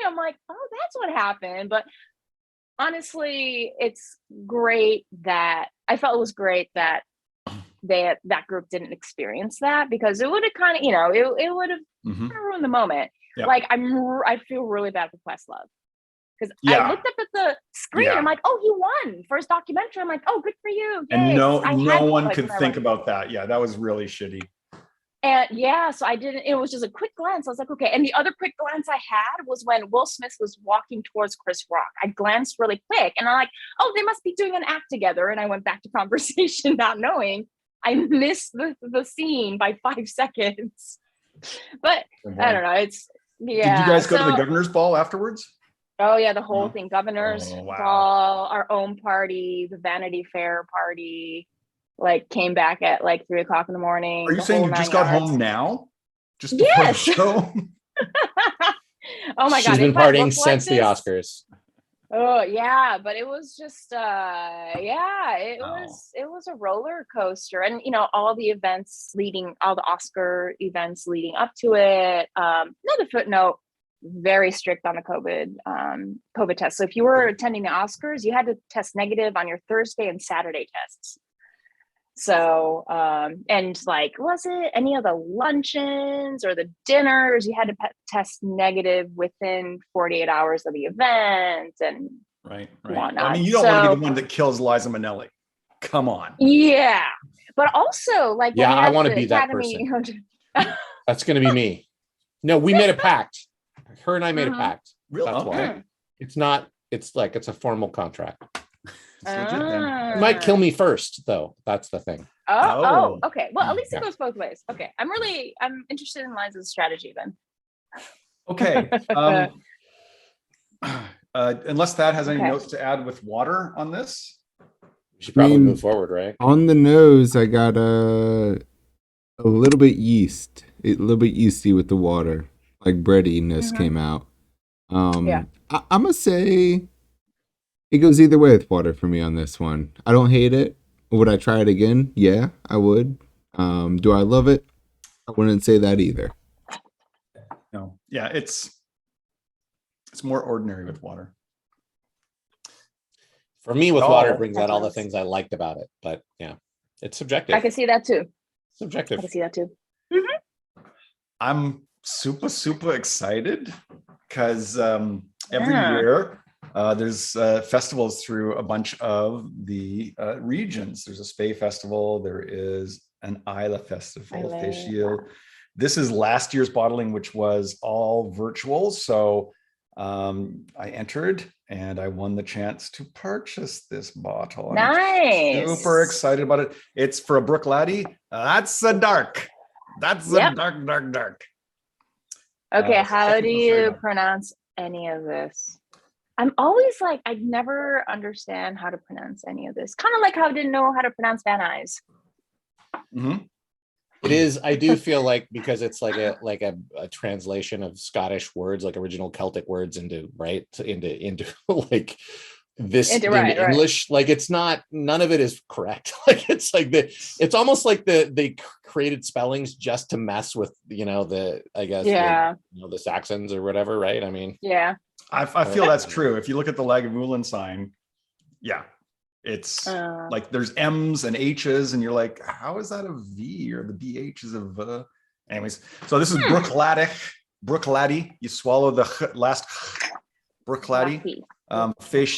I'm like, oh, that's what happened. But honestly, it's great that I felt it was great that that group didn't experience that, because it would have kind of, it would have ruined the moment. Yep. Like I feel really bad for Questlove. Because I looked up at the screen, I'm like, oh, he won for his documentary. I'm like, oh, good for you. Yay. And no one could think about that. Yeah, that was really shitty. And so I didn't, it was just a quick glance. I was like, okay. And the other quick glance I had was when Will Smith was walking towards Chris Rock. I glanced really quick and I'm like, oh, they must be doing an act together. And I went back to conversation not knowing. I missed the scene by 5 seconds. But I don't know. It's, Did you guys go to the governor's ball afterwards? Oh yeah, the whole thing, governor's ball, our own party, the Vanity Fair party, like came back at like 3:00 in the morning. Are you saying you just got home now? Just before the show? Oh my God. She's been partying since the Oscars. Oh yeah, but it was just it was a roller coaster. And all the events all the Oscar events leading up to it. Another footnote, very strict on the COVID test. So if you were attending the Oscars, you had to test negative on your Thursday and Saturday tests. So and like, was it any of the luncheons or the dinners? You had to test negative within 48 hours of the event and right. whatnot. I mean, you don't want to be the one that kills Liza Minnelli. Come on. Yeah, but also like, I want to be that person. That's going to be me. No, we made a pact. Her and I made a pact. Really? That's why. It's not. It's like it's a formal contract. It might kill me first, though. That's the thing. Oh, okay. Well, at least it goes both ways. Okay, I'm interested in Liza's strategy then. Okay. Unless Thad has any notes to add with water on this, we should probably move forward, right? On the nose, I got a little bit yeasty with the water, like breadiness came out. I'm gonna say it goes either way with water for me on this one. I don't hate it. Would I try it again? Yeah, I would. Do I love it? I wouldn't say that either. No. Yeah, it's more ordinary with water. For me, with water, it brings out all the things I liked about it. But yeah, it's subjective. I can see that too. Subjective. I can see that too. I'm super excited because every year there's festivals through a bunch of the regions. There's a Spey festival. There is an Islay festival. This is last year's bottling, which was all virtual. So I entered and I won the chance to purchase this bottle. Nice. I'm super excited about it. It's for a Bruichladdich. That's a dark. That's a dark. Okay, how do you pronounce any of this? I'm always like, I never understand how to pronounce any of this. Kind of like how I didn't know how to pronounce Van Nuys. Mm-hmm. It is. I do feel like, because it's like a translation of Scottish words, like original Celtic words into like this into English. Like it's not. None of it is correct. Like it's like it's almost like they created spellings just to mess with the Saxons or whatever, right? I mean, I feel that's true. If you look at the Lagavulin sign, It's Uh. like there's M's and H's, and you're like, how is that a V, or the BH is a V? Anyways, so this is Bruichladdich. You swallow the last Bruichladdich. Feis,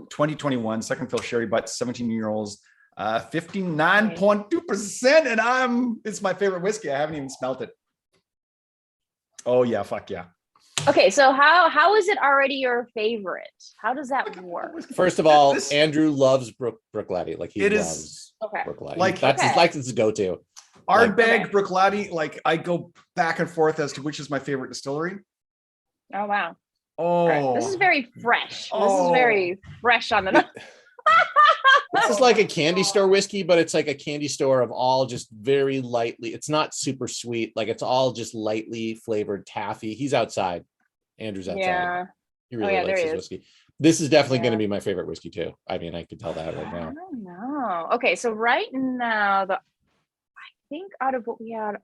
2021, second fill sherry butt, 17-year-olds, 59.2%, and it's my favorite whiskey. I haven't even smelt it. Oh yeah, fuck yeah. Okay, so how is it already your favorite? How does that work? First of all, Andrew loves Bruichladdich. Like he loves Bruichladdich. Like that's his go-to. Ardbeg, Bruichladdich, like I go back and forth as to which is my favorite distillery. Oh wow. Oh, right. This is very fresh. This is very fresh on the nose. This is like a candy store whiskey, but it's like a candy store of all just very lightly. It's not super sweet. Like it's all just lightly flavored taffy. He's outside. Andrew's outside. Yeah. He really likes his whiskey. This is definitely going to be my favorite whiskey too. I mean, I could tell that right now. I don't know. Okay, so right now, I think out of what we had,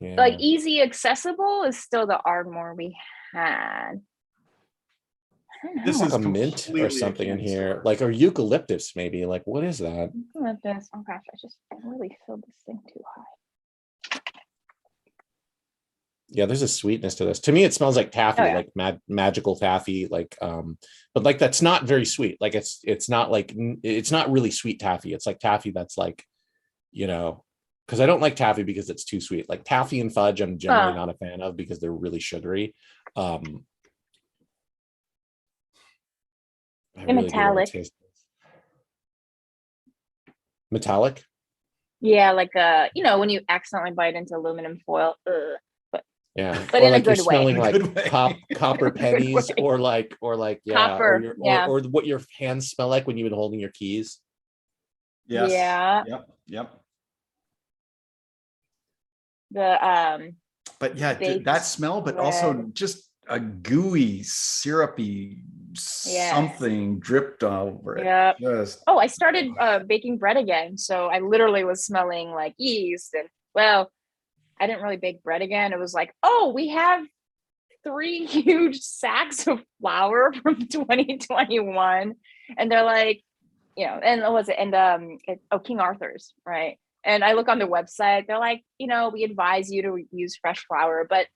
like easy accessible is still the Ardmore we had. This is a mint or something in here, like, or eucalyptus maybe. Like, what is that? Eucalyptus. Oh gosh, I just really filled this thing too high. Yeah, there's a sweetness to this. To me, it smells like taffy, like magical taffy, like but like that's not very sweet. Like it's not really sweet taffy. It's like taffy that's like, because I don't like taffy because it's too sweet. Like taffy and fudge, I'm generally not a fan of because they're really sugary. Metallic. Metallic? Yeah, like when you accidentally bite into aluminum foil. But or in like a good you're smelling way. like copper pennies, or copper, or what your hands smell like when you've been holding your keys. Yes. Yeah. Yep. But that smell, but also just a gooey, syrupy something dripped over it. Yeah. Just I started baking bread again, so I literally was smelling like yeast, and I didn't really bake bread again. It was like, we have 3 huge sacks of flour from 2021, and they're like, and what was it? And King Arthur's, right? And I look on their website, they're like, we advise you to use fresh flour, but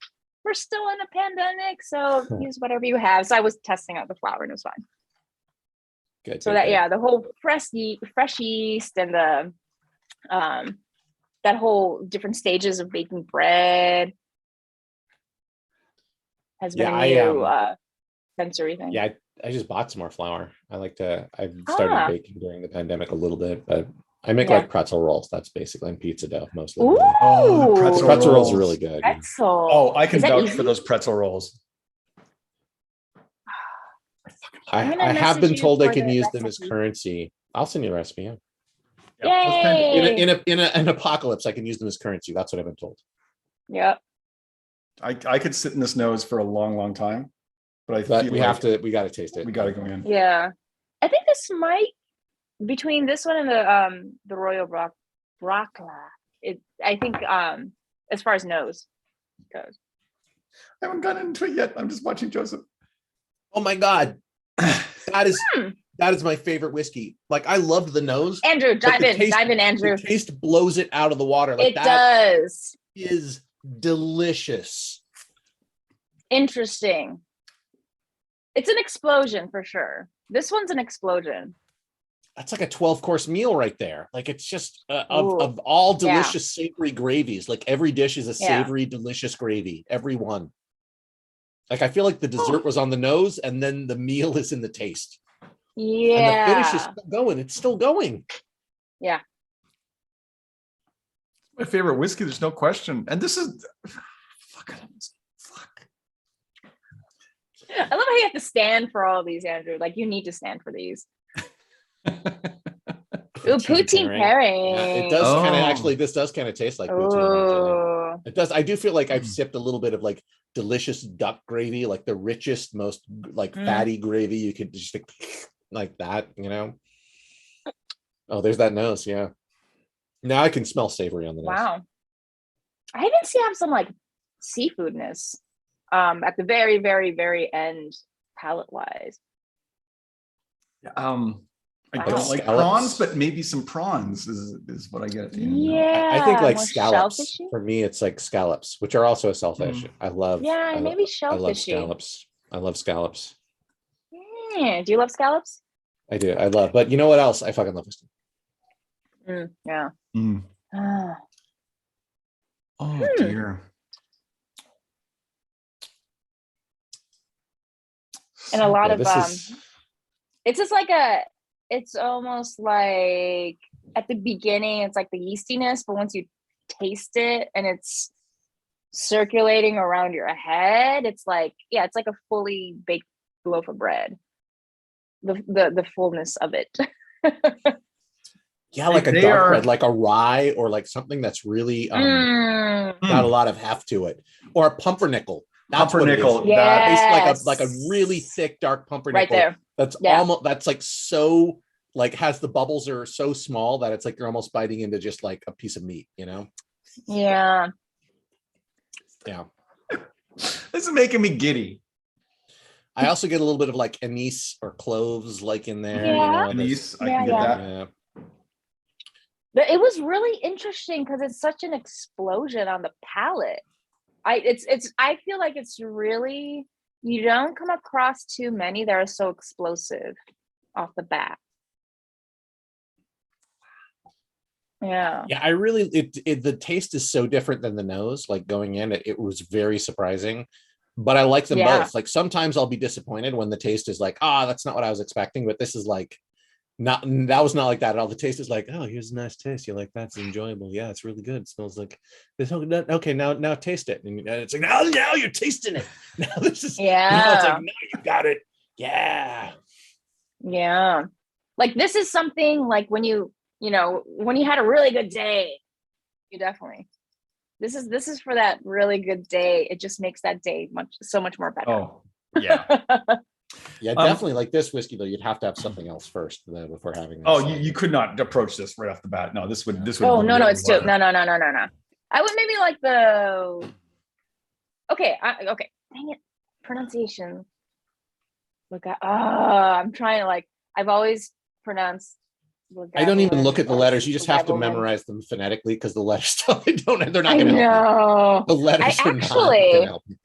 we're still in a pandemic, so use whatever you have. So I was testing out the flour, and it was fine. Good. So the whole fresh yeast and the that whole different stages of baking bread has been a new sensory thing. Yeah, I just bought some more flour. I've started baking during the pandemic a little bit, but I make like pretzel rolls. That's basically in pizza dough mostly. Ooh, the pretzel rolls are really good. Pretzel. Oh, I can vouch for those pretzel rolls. I have been told I can use them as currency. I'll send you the recipe. Yay! In an apocalypse, I can use them as currency. That's what I've been told. Yep. I could sit in this nose for a long, long time, but we got to taste it. We got to go in. Yeah, I think this might, between this one and the Royal Brackla, I think as far as nose goes. I haven't gotten into it yet. I'm just watching Joseph. Oh my God. That is my favorite whiskey. Like, I loved the nose. Andrew, dive in, Andrew. The taste blows it out of the water. Like, it does. Is delicious. Interesting. It's an explosion for sure. This one's an explosion. That's like a 12-course meal right there. Like, it's just of all delicious savory gravies. Like, every dish is a savory, delicious gravy. Every one. Like, I feel like the dessert was on the nose, and then the meal is in the taste. Yeah. And the finish is still going. It's still going. Yeah. My favorite whiskey, there's no question. And this is fuck. I love how you have to stand for all of these, Andrew. Like, you need to stand for these. Poutine pairing. Yeah, it does kind of actually. This does kind of taste like poutine. Actually. It does. I do feel like I've sipped a little bit of like delicious duck gravy, like the richest, most like fatty gravy you could just like that. Oh, there's that nose. Yeah. Now I can smell savory on the nose. Wow. I even have some like seafoodness at the very, very, very end, palate wise. I I don't like prawns, but maybe some prawns is what I get at the end. Yeah, I think like more scallops. shellfishy? For me, it's like scallops, which are also a shellfish. I love. Yeah, maybe I love shellfishy. scallops. I love scallops. Yeah. Do you love scallops? I do. I love. But you know what else? I fucking love whiskey. Yeah. Ah. Oh dear. And a lot of This is it's just like it's almost like at the beginning it's like the yeastiness, but once you taste it and it's circulating around your head, it's like, yeah, it's like a fully baked loaf of bread. The fullness of it. yeah, like a dark bread, like a rye or like something that's really got a lot of heft to it, or a pumpernickel. That's pumpernickel. What it is. Yes. It's like a really thick dark pumpernickel. Right there. That's almost, that's like so, like has the bubbles are so small that it's like you're almost biting into just like a piece of meat, you know? Yeah. Yeah. This is making me giddy. I also get a little bit of like anise or cloves like in there. Yeah. You know, Anise, I can get that. Yeah. But it was really interesting because it's such an explosion on the palate. I feel like it's really, you don't come across too many that are so explosive off the bat. Yeah. Yeah, I really the taste is so different than the nose. Like going in, it was very surprising. But I like them both. Like sometimes I'll be disappointed when the taste is like, that's not what I was expecting. But this is like that was not like that at all. The taste is like, oh, here's a nice taste. You're like, that's enjoyable. Yeah, it's really good. It smells like this. Okay, now taste it. And it's like, now you're tasting it. Now this is it's like, no, you got it. Yeah. Yeah. Like this is something like when you had a really good day, you definitely. This is for that really good day. It just makes that day so much more better. Oh, yeah. Yeah, definitely. Like this whiskey, though, you'd have to have something else first before having this. Oh, you could not approach this right off the bat. No, this would. Oh no, it's too no. I would maybe like the. Okay, okay. Dang it, pronunciation. Look at. I'm trying to like. I've always pronounced. Lagavulin. I don't even look at the letters. You just have to memorize them phonetically because the letters they're not going to help you. The letters are not going to help you.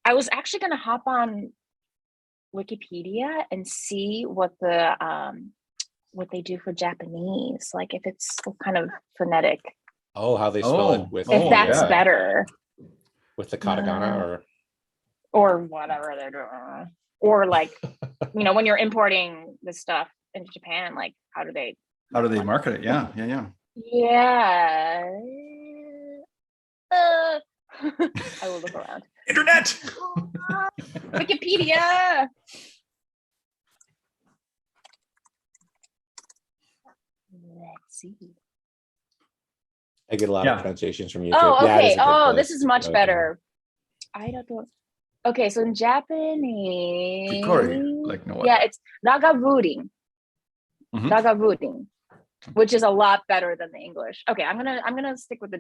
I was actually going to hop on Wikipedia and see what they do for Japanese, like if it's kind of phonetic. Oh, how they spell it with if that's better with the katakana or whatever they're doing, or like when you're importing this stuff into Japan, like how do they market it? Yeah. I will look around. Internet. Wikipedia. Let's see. I get a lot of pronunciations from YouTube. Oh, okay. This is much better. I don't know. Okay, so in Japanese, like no other. Yeah, it's Lagavulin. Lagavulin, which is a lot better than the English. Okay, I'm gonna stick with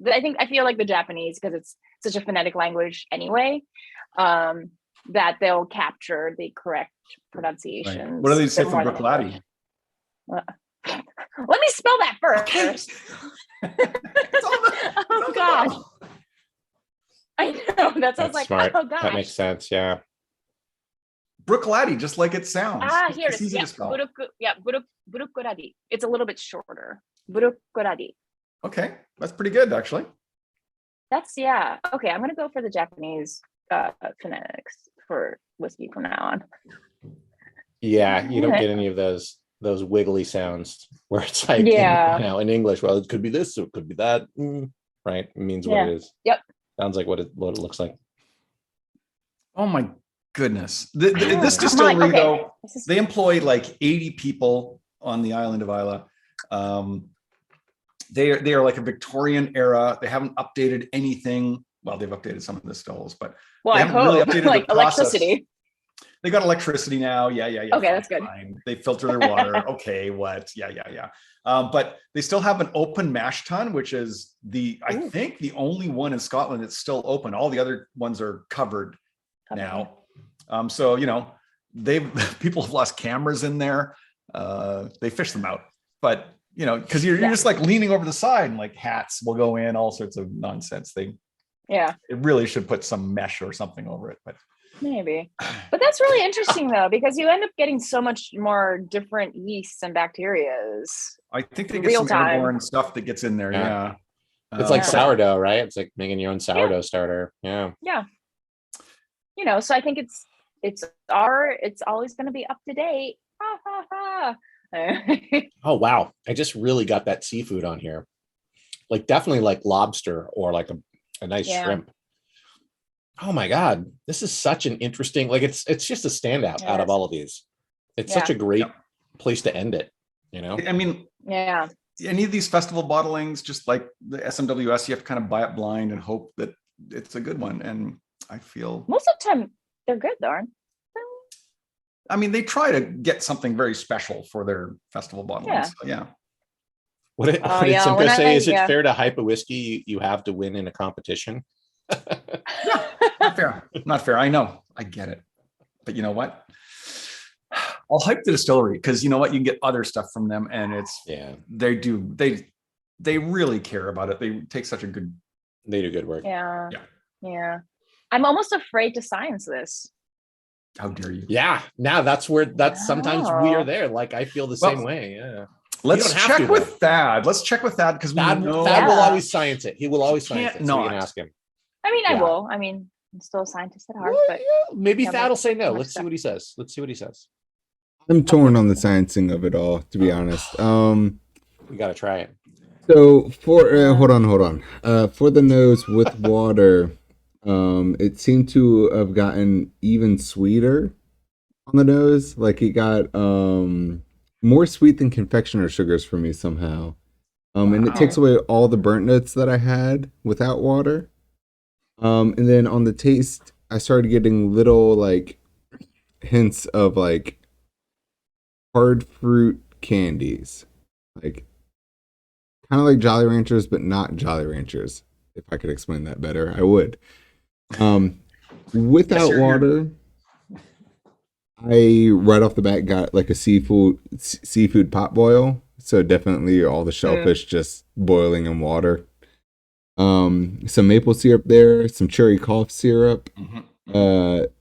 I feel like the Japanese, because it's such a phonetic language anyway, that they'll capture the correct pronunciation. Right. What do they say for Bruichladdich? Let me spell that first. Oh gosh. I know. That sounds like smart. Oh gosh. That makes sense. Yeah. Bruichladdich, just like it sounds. Here it is. Bruichladdich. It's a little bit shorter. Bruichladdich. Okay, that's pretty good actually. Okay, I'm gonna go for the Japanese phonetics for whiskey from now on. Yeah, you don't get any of those wiggly sounds where it's like in English, well, it could be this or it could be that. Right? It means what it is. Yep. Sounds like what it looks like. Oh my goodness. This distillery though, they employ like 80 people on the island of Islay. They are like a Victorian era. They haven't updated anything. Well, they've updated some of the stills, but they haven't really updated like the process. Electricity. They got electricity now. Yeah. Okay, that's good. Fine. They filter their water. Okay, what? Yeah. But they still have an open mash tun, which is I think the only one in Scotland that's still open. All the other ones are covered now. So people have lost cameras in there. they fish them out. But because you're just like leaning over the side and like hats will go in, all sorts of nonsense. It really should put some mesh or something over it, but maybe. But that's really interesting though, because you end up getting so much more different yeasts and bacterias. I think they get some airborne stuff that gets in there. Yeah. It's like sourdough, right? It's like making your own sourdough starter. Yeah. So I think it's always going to be up to date. Oh wow, I just really got that seafood on here, like definitely like lobster or like a nice shrimp. Oh my god, this is such an interesting, like it's just a standout out of all of these. It's such a great place to end it, I mean, any of these festival bottlings, just like the SMWS, you have to kind of buy it blind and hope that it's a good one. And I feel most of the time they're good though, aren't they? I mean, they try to get something very special for their festival bottlings. What did Simco say? Is it fair to hype a whiskey you have to win in a competition? Not fair. I know. I get it. But you know what? I'll hype the distillery because you know what? You can get other stuff from them, and they really care about it. They take such a good. They do good work. Yeah. I'm almost afraid to science this. How dare you? Yeah. Now sometimes we are there. Like I feel the same way. Yeah. Let's check with Thad. Let's check with Thad because Thad will always science it. He will always science it. So we can ask him. I mean, I will. I mean, I'm still a scientist at heart, but maybe Thad will say no. Let's see what he says. I'm torn on the sciencing of it all, to be honest. We got to try it. So for hold on. For the nose with water, it seemed to have gotten even sweeter on the nose. Like it got more sweet than confectioner sugars for me somehow. And it takes away all the burnt notes that I had without water. And then on the taste, I started getting little like hints of like hard fruit candies, like kind of like Jolly Ranchers, but not Jolly Ranchers. If I could explain that better, I would. Without water, I right off the bat got like a seafood pot boil. So definitely all the shellfish just boiling in water. Some maple syrup there, some cherry cough syrup,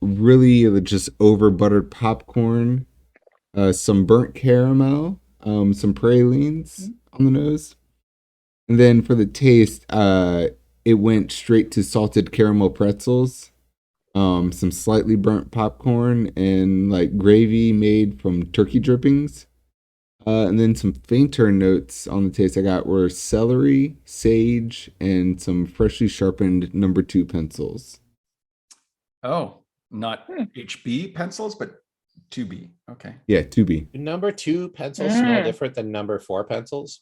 really just over buttered popcorn, some burnt caramel, some pralines on the nose. And then for the taste, it went straight to salted caramel pretzels, some slightly burnt popcorn, and like gravy made from turkey drippings. And then some fainter notes on the taste I got were celery, sage, and some freshly sharpened number 2 pencils. Oh, not HB pencils, but 2B. Okay. Yeah, 2B. Number 2 pencils smell different than number 4 pencils?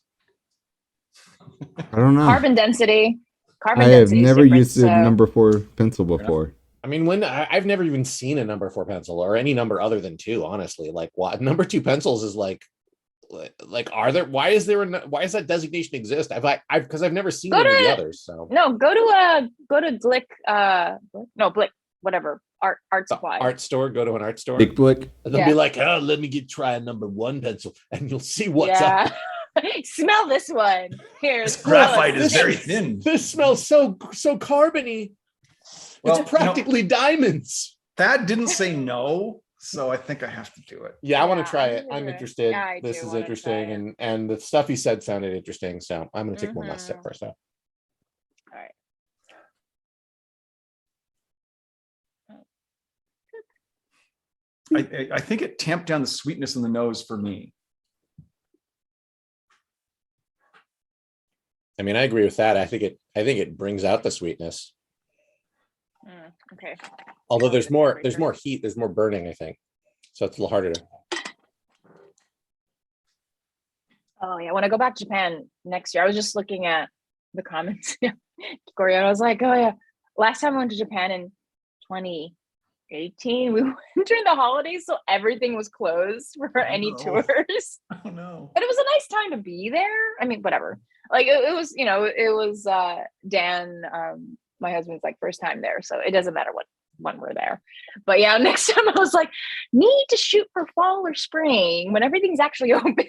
I don't know. Carbon density. I have never used a number 4 pencil before. I mean, I've never even seen a number 4 pencil or any number other than 2, honestly. Like, what number 2 pencils is like why does that designation exist? Because I've never seen any of the others. So no, go to Glick, Blick, whatever, art supply. Art store, go to an art store. Big Blick. And they'll be like, oh, let me try a number 1 pencil and you'll see what's up. Smell this one. Here, this graphite is very thin. This smells so carbony. Well, it's practically diamonds. Thad didn't say no. So I think I have to do it. Yeah, I want to try it. I'm interested. Yeah, this is interesting, and the stuff he said sounded interesting. So I'm going to take one last sip first. All right. I think it tamped down the sweetness in the nose for me. I mean, I agree with that. I think it brings out the sweetness. Okay. Although there's more heat, there's more burning, I think. So it's a little harder to. Oh yeah, when I go back to Japan next year, I was just looking at the comments. Korea, I was like, oh yeah, last time I went to Japan in 2018, we went during the holidays, so everything was closed for any tours. Oh no. But it was a nice time to be there. I mean, whatever. Like it was, it was Dan, my husband's like first time there, so it doesn't matter what when we're there. But yeah, next time I was like, need to shoot for fall or spring when everything's actually open.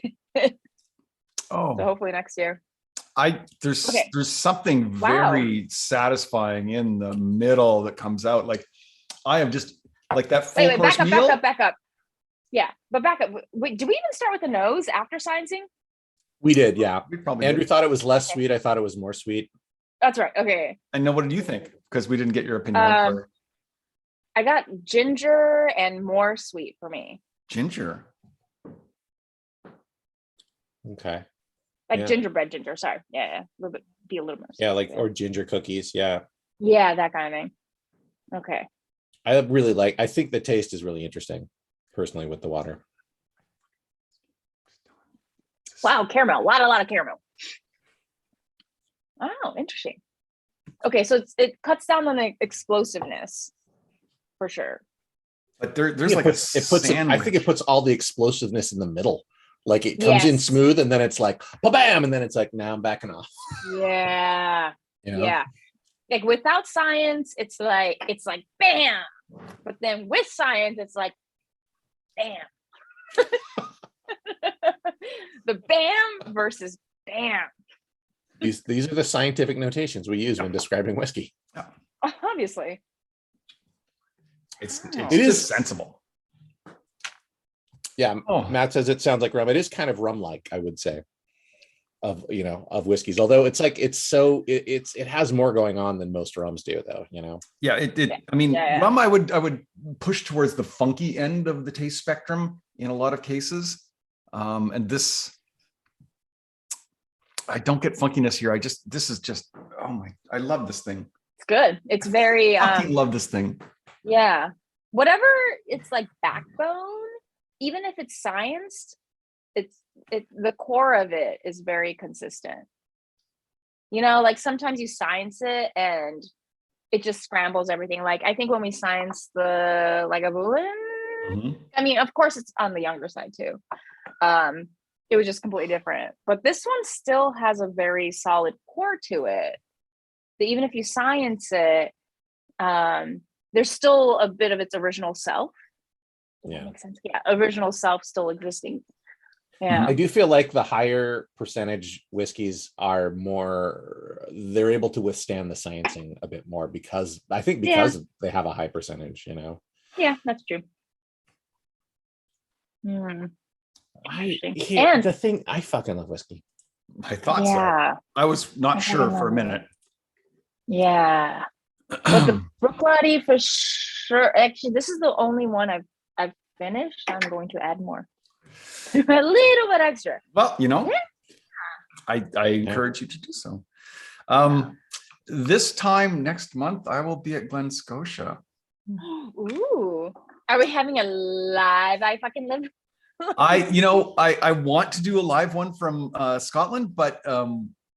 Oh, So hopefully next year. There's something very satisfying in the middle that comes out. Like I am just like that full course meal. Back up. Yeah, but back up. Wait, do we even start with the nose after sciencing? We did, yeah. We probably Andrew did. thought it was less sweet. I thought it was more sweet. That's right. Okay. And now, what did you think? Because we didn't get your opinion. I got ginger and more sweet for me. Ginger. Okay. Like gingerbread ginger. Sorry. Yeah. A little more. Yeah, like or ginger cookies. Yeah. Yeah, that kind of thing. Okay. I think the taste is really interesting, personally, with the water. Wow, caramel. A lot of caramel. Oh, interesting. Okay, so it cuts down on the explosiveness for sure. But there's like a sandwich. I think it puts all the explosiveness in the middle. Like it comes in smooth and then it's like bam, and then it's like now I'm backing off. Yeah. You know? Yeah. Like without science, it's like bam. But then with science, it's like bam. The bam versus bam. These are the scientific notations we use when describing whiskey. Obviously. It is sensible. Yeah, Matt says it sounds like rum. It is kind of rum-like, I would say, of whiskeys. Although it's like it has more going on than most rums do, though. Yeah, I mean, rum I would push towards the funky end of the taste spectrum in a lot of cases, and this I don't get funkiness here. This is just I love this thing. It's good. It's very I fucking love this thing. Yeah, whatever it's like backbone. Even if it's scienced, the core of it is very consistent. Like sometimes you science it and it just scrambles everything. Like I think when we scienced the Lagavulin, I mean, of course it's on the younger side too. It was just completely different. But this one still has a very solid core to it. That even if you science it, there's still a bit of its original self. That makes sense. Yeah, original self still existing. Yeah, I do feel like the higher percentage whiskeys they're able to withstand the sciencing a bit more because they have a high percentage. Yeah, that's true. I fucking love whiskey. I thought so. I was not sure for a minute. Yeah, but the Bruichladdich for sure. Actually, this is the only one I've finished. I'm going to add more. A little bit extra. Well, I encourage you to do so. This time next month, I will be at Glen Scotia. Ooh, are we having a live? I fucking live. I want to do a live one from Scotland, but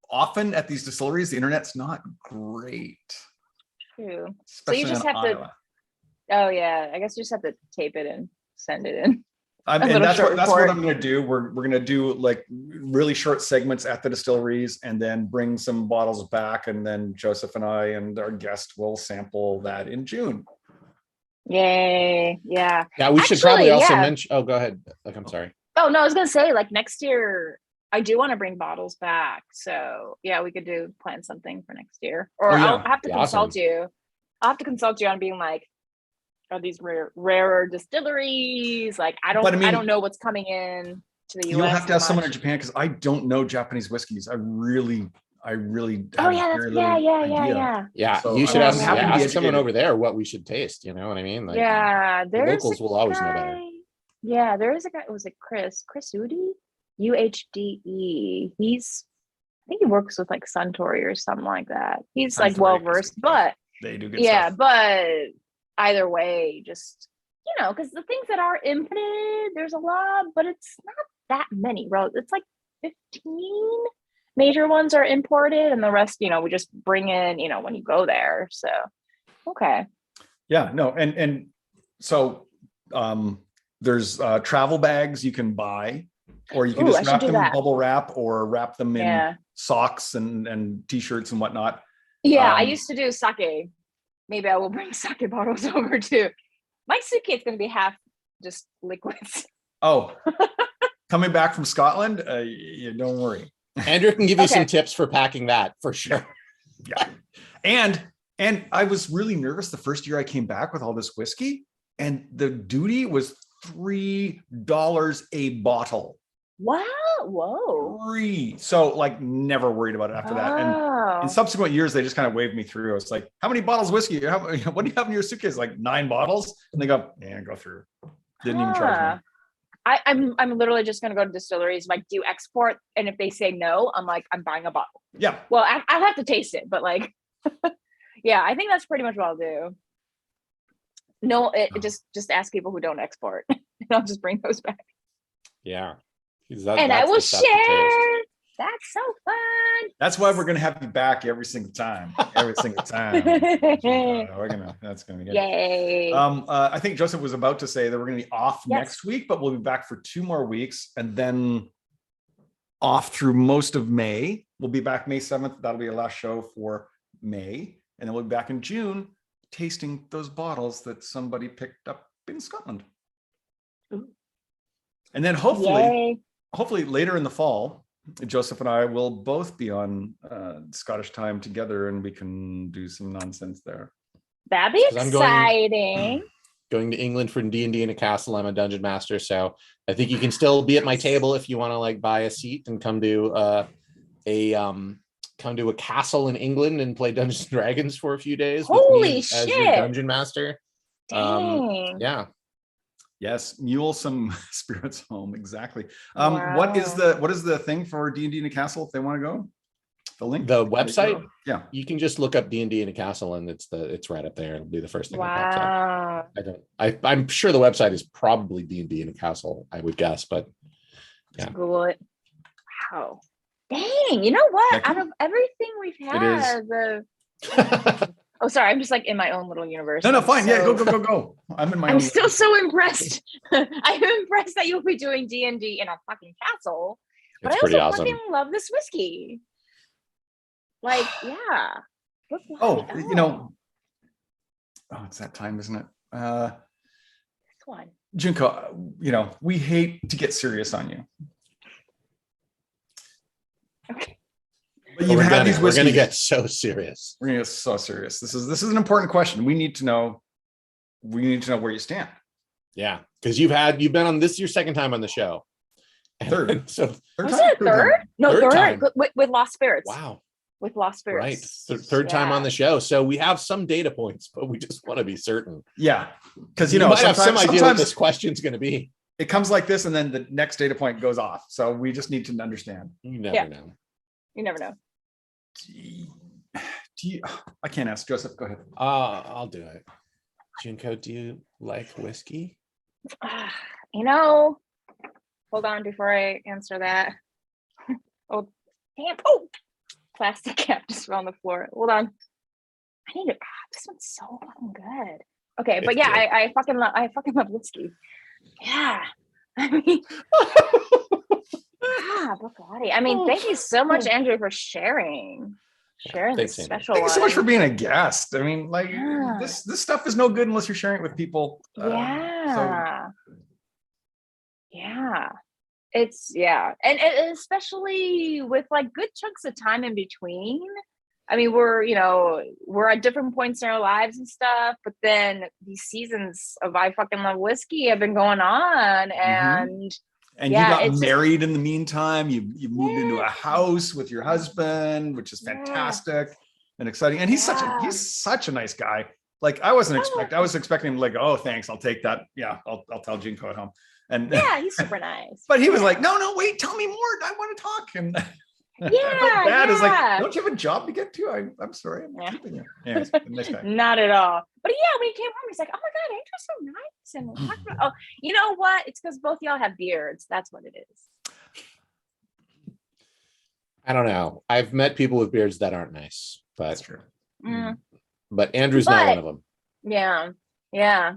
often at these distilleries, the internet's not great. True. So you just have to. Oh yeah, I guess you just have to tape it and send it in. And that's what I'm going to do. We're going to do like really short segments at the distilleries and then bring some bottles back. And then Joseph and I and our guest will sample that in June. Yay. Yeah. Yeah. We should probably also mention, go ahead. I'm sorry. Oh no, I was going to say like next year, I do want to bring bottles back. So yeah, we could plan something for next year or I'll have to consult you. I'll have to consult you on being like, are these rarer distilleries? Like I don't know what's coming in to the US. You'll have to ask someone in Japan because I don't know Japanese whiskeys. I really Oh yeah. Yeah, so you should ask someone over there what we should taste. You know what I mean? Like, the locals will always know better. Yeah, there is a guy. Was it Chris Ude? UHDE. I think he works with like Suntory or something like that. He's like well versed, but they do good stuff. But either way, just because the things that are imported, there's a lot, but it's not that many. It's like 15 major ones are imported, and the rest, we just bring in, when you go there. So, okay. Yeah, no, and so there's travel bags you can buy, or you can just wrap them in bubble wrap, or wrap them in socks and t-shirts and whatnot. Yeah, I used to do sake. maybe I will bring sake bottles over too. My suitcase is going to be half just liquids. Oh, coming back from Scotland, don't worry. Andrew can give you some tips for packing that for sure. Yeah. And I was really nervous the first year I came back with all this whiskey, and the duty was $3 a bottle. Wow. Whoa. So like never worried about it after that. And in subsequent years, they just kind of waved me through. I was like, how many bottles of whiskey? What do you have in your suitcase? Like 9 bottles? And they go, yeah, go through. Didn't even charge me. I'm literally just going to go to distilleries, like do export. And if they say no, I'm like, I'm buying a bottle. Yeah. Well, I'll have to taste it, but like, yeah, I think that's pretty much what I'll do. No, just ask people who don't export and I'll just bring those back. Yeah. And I will share. That's so fun. That's why we're going to have you back every single time. That's going to be good. Yay. I think Joseph was about to say that we're going to be off next week, but we'll be back for 2 more weeks and then off through most of May. We'll be back May 7th. That'll be our last show for May. And then we'll be back in June tasting those bottles that somebody picked up in Scotland. Ooh. And then hopefully later in the fall, Joseph and I will both be on Scottish time together, and we can do some nonsense there. That'd be exciting. Going to England for D&D in a castle. I'm a dungeon master, so I think you can still be at my table if you want to like buy a seat and come to a castle in England and play Dungeons and Dragons for a few days. Holy with me shit! As your dungeon master. Dang. Yeah. Yes, mule some spirits home. Exactly. Wow. What is the thing for D&D in a castle if they want to go? The link, the website. Yeah, you can just look up D&D in a castle, and it's right up there. It'll be the first thing that pops up. I'm sure the website is probably D&D in a castle, I would guess, but yeah. Google it. Wow. Dang, you know what? Out of everything we've had, oh, sorry, I'm just like in my own little universe. No, fine. Yeah, go. I'm still so impressed. I'm impressed that you'll be doing D&D in a fucking castle. But I also fucking love this whiskey. Like, yeah. It's that time, isn't it? This one. Junko, we hate to get serious on you. Okay. But you've had these whiskeys. We're gonna get so serious. We're gonna get so serious. This is an important question. We need to know where you stand. Yeah, because you've been on this your second time on the show. Third. Was it third? No, third time. With Lost Spirits. Wow. With Lost Spirits. Right. Third time on the show. So we have some data points, but we just want to be certain. Yeah. Because you might have some idea what this question's going to be. It comes like this, and then the next data point goes off. So we just need to understand. You never know. You never know. I can't ask. Joseph, go ahead. I'll do it. Junko, do you like whiskey? Hold on before I answer that. Oh, damn. Oh, plastic cap just fell on the floor. Hold on. I need it. This one's so fucking good. Okay, but yeah, I fucking love whiskey. Yeah. I mean, Bruichladdich. I mean, thank you so much, Andrew, for sharing this special one. Thank you so much for being a guest. I mean, like this stuff is no good unless you're sharing it with people. And especially with like good chunks of time in between. I mean, we're at different points in our lives and stuff, but then these seasons of I fucking love whiskey have been going on, and you got married in the meantime. You moved into a house with your husband, which is fantastic and exciting. And he's such a nice guy. Like I was expecting him like, oh, thanks, I'll take that. Yeah, I'll tell Junko at home. And he's super nice. But he was like, no, wait, tell me more. I want to talk. And I felt bad. It's like, don't you have a job to get to? I'm sorry. I'm keeping you. Anyways, nice guy. Not at all. But when he came home, he's like, oh my God, Andrew's so nice. And you know what? It's because both y'all have beards. That's what it is. I don't know. I've met people with beards that aren't nice, but that's true. But Andrew's not one of them. Yeah.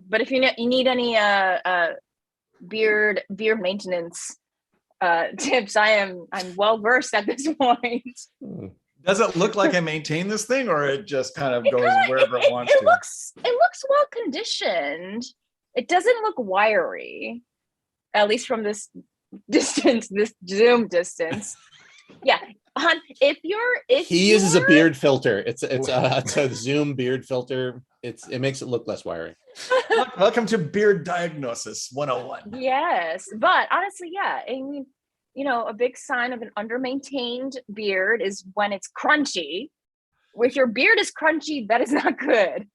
But if you need any beard maintenance tips, I'm well versed at this point. Does it look like I maintain this thing, or it just kind of goes wherever it wants it to? looks well conditioned. It doesn't look wiry, at least from this distance, this Zoom distance. Yeah, if he uses a beard filter. It's a Zoom beard filter. It makes it look less wiry. Welcome to Beard Diagnosis 101. Yes, but honestly, yeah, I mean, a big sign of an under-maintained beard is when it's crunchy. If your beard is crunchy, that is not good.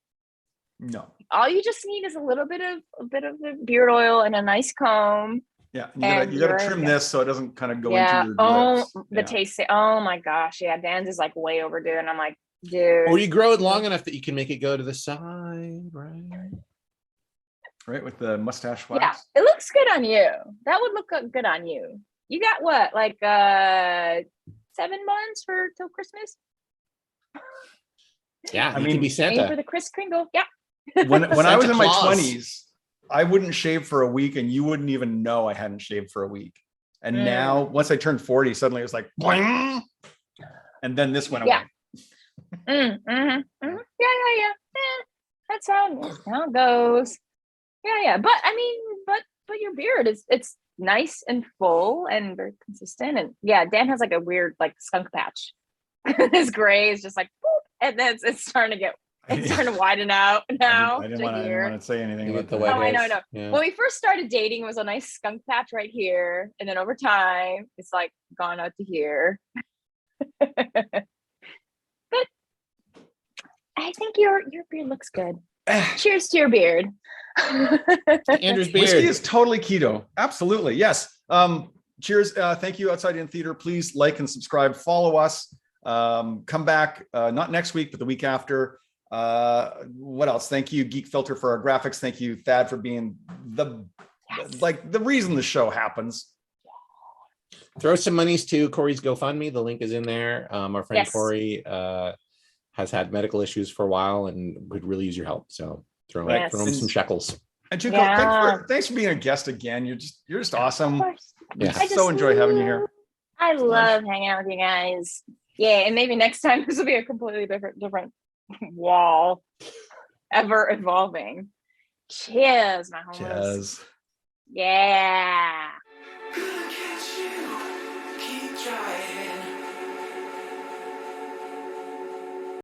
No. All you just need is a bit of the beard oil and a nice comb. Yeah, you gotta trim this so it doesn't kind of go into your lips. The taste. Oh my gosh, yeah, Dan's is like way overdue, and I'm like, dude. Or you grow it long enough that you can make it go to the side, right? Right, with the mustache wax. Yeah, it looks good on you. That would look good on you. You got what, like 7 months till Christmas? Yeah, I mean, can be Santa. Aim for the Kris Kringle. Yeah. When I was in my 20s, I wouldn't shave for a week, and you wouldn't even know I hadn't shaved for a week. And now, once I turned 40, suddenly it was like, boing, and then this went away. Yeah. Yeah. That's how it goes. Yeah. But I mean, but your beard it's nice and full and very consistent. And yeah, Dan has like a weird like skunk patch. His gray is just like, boop, and then it's starting to widen out now. I didn't want to say anything about the that. white hairs. I know. Yeah. When we first started dating, it was a nice skunk patch right here, and then over time, it's like gone out to here. But I think your beard looks good. Cheers to your beard. Andrew's beard. Whiskey is totally keto. Absolutely. Yes. Cheers. Thank you, Outside In Theater. Please like and subscribe. Follow us. Come back, not next week, but the week after. What else? Thank you, Geek Filter, for our graphics. Thank you, Thad, for being the reason the show happens. Throw some monies to Corey's GoFundMe. The link is in there. Our friend Corey has had medical issues for a while and would really use your help. So throw him some shekels. And Junko, thanks for being a guest again. You're just awesome. Yeah. I so enjoy having you here. I love hanging out with you guys. Yeah, and maybe next time this will be a completely different wall, ever evolving. Cheers, my homies. Cheers. Yeah.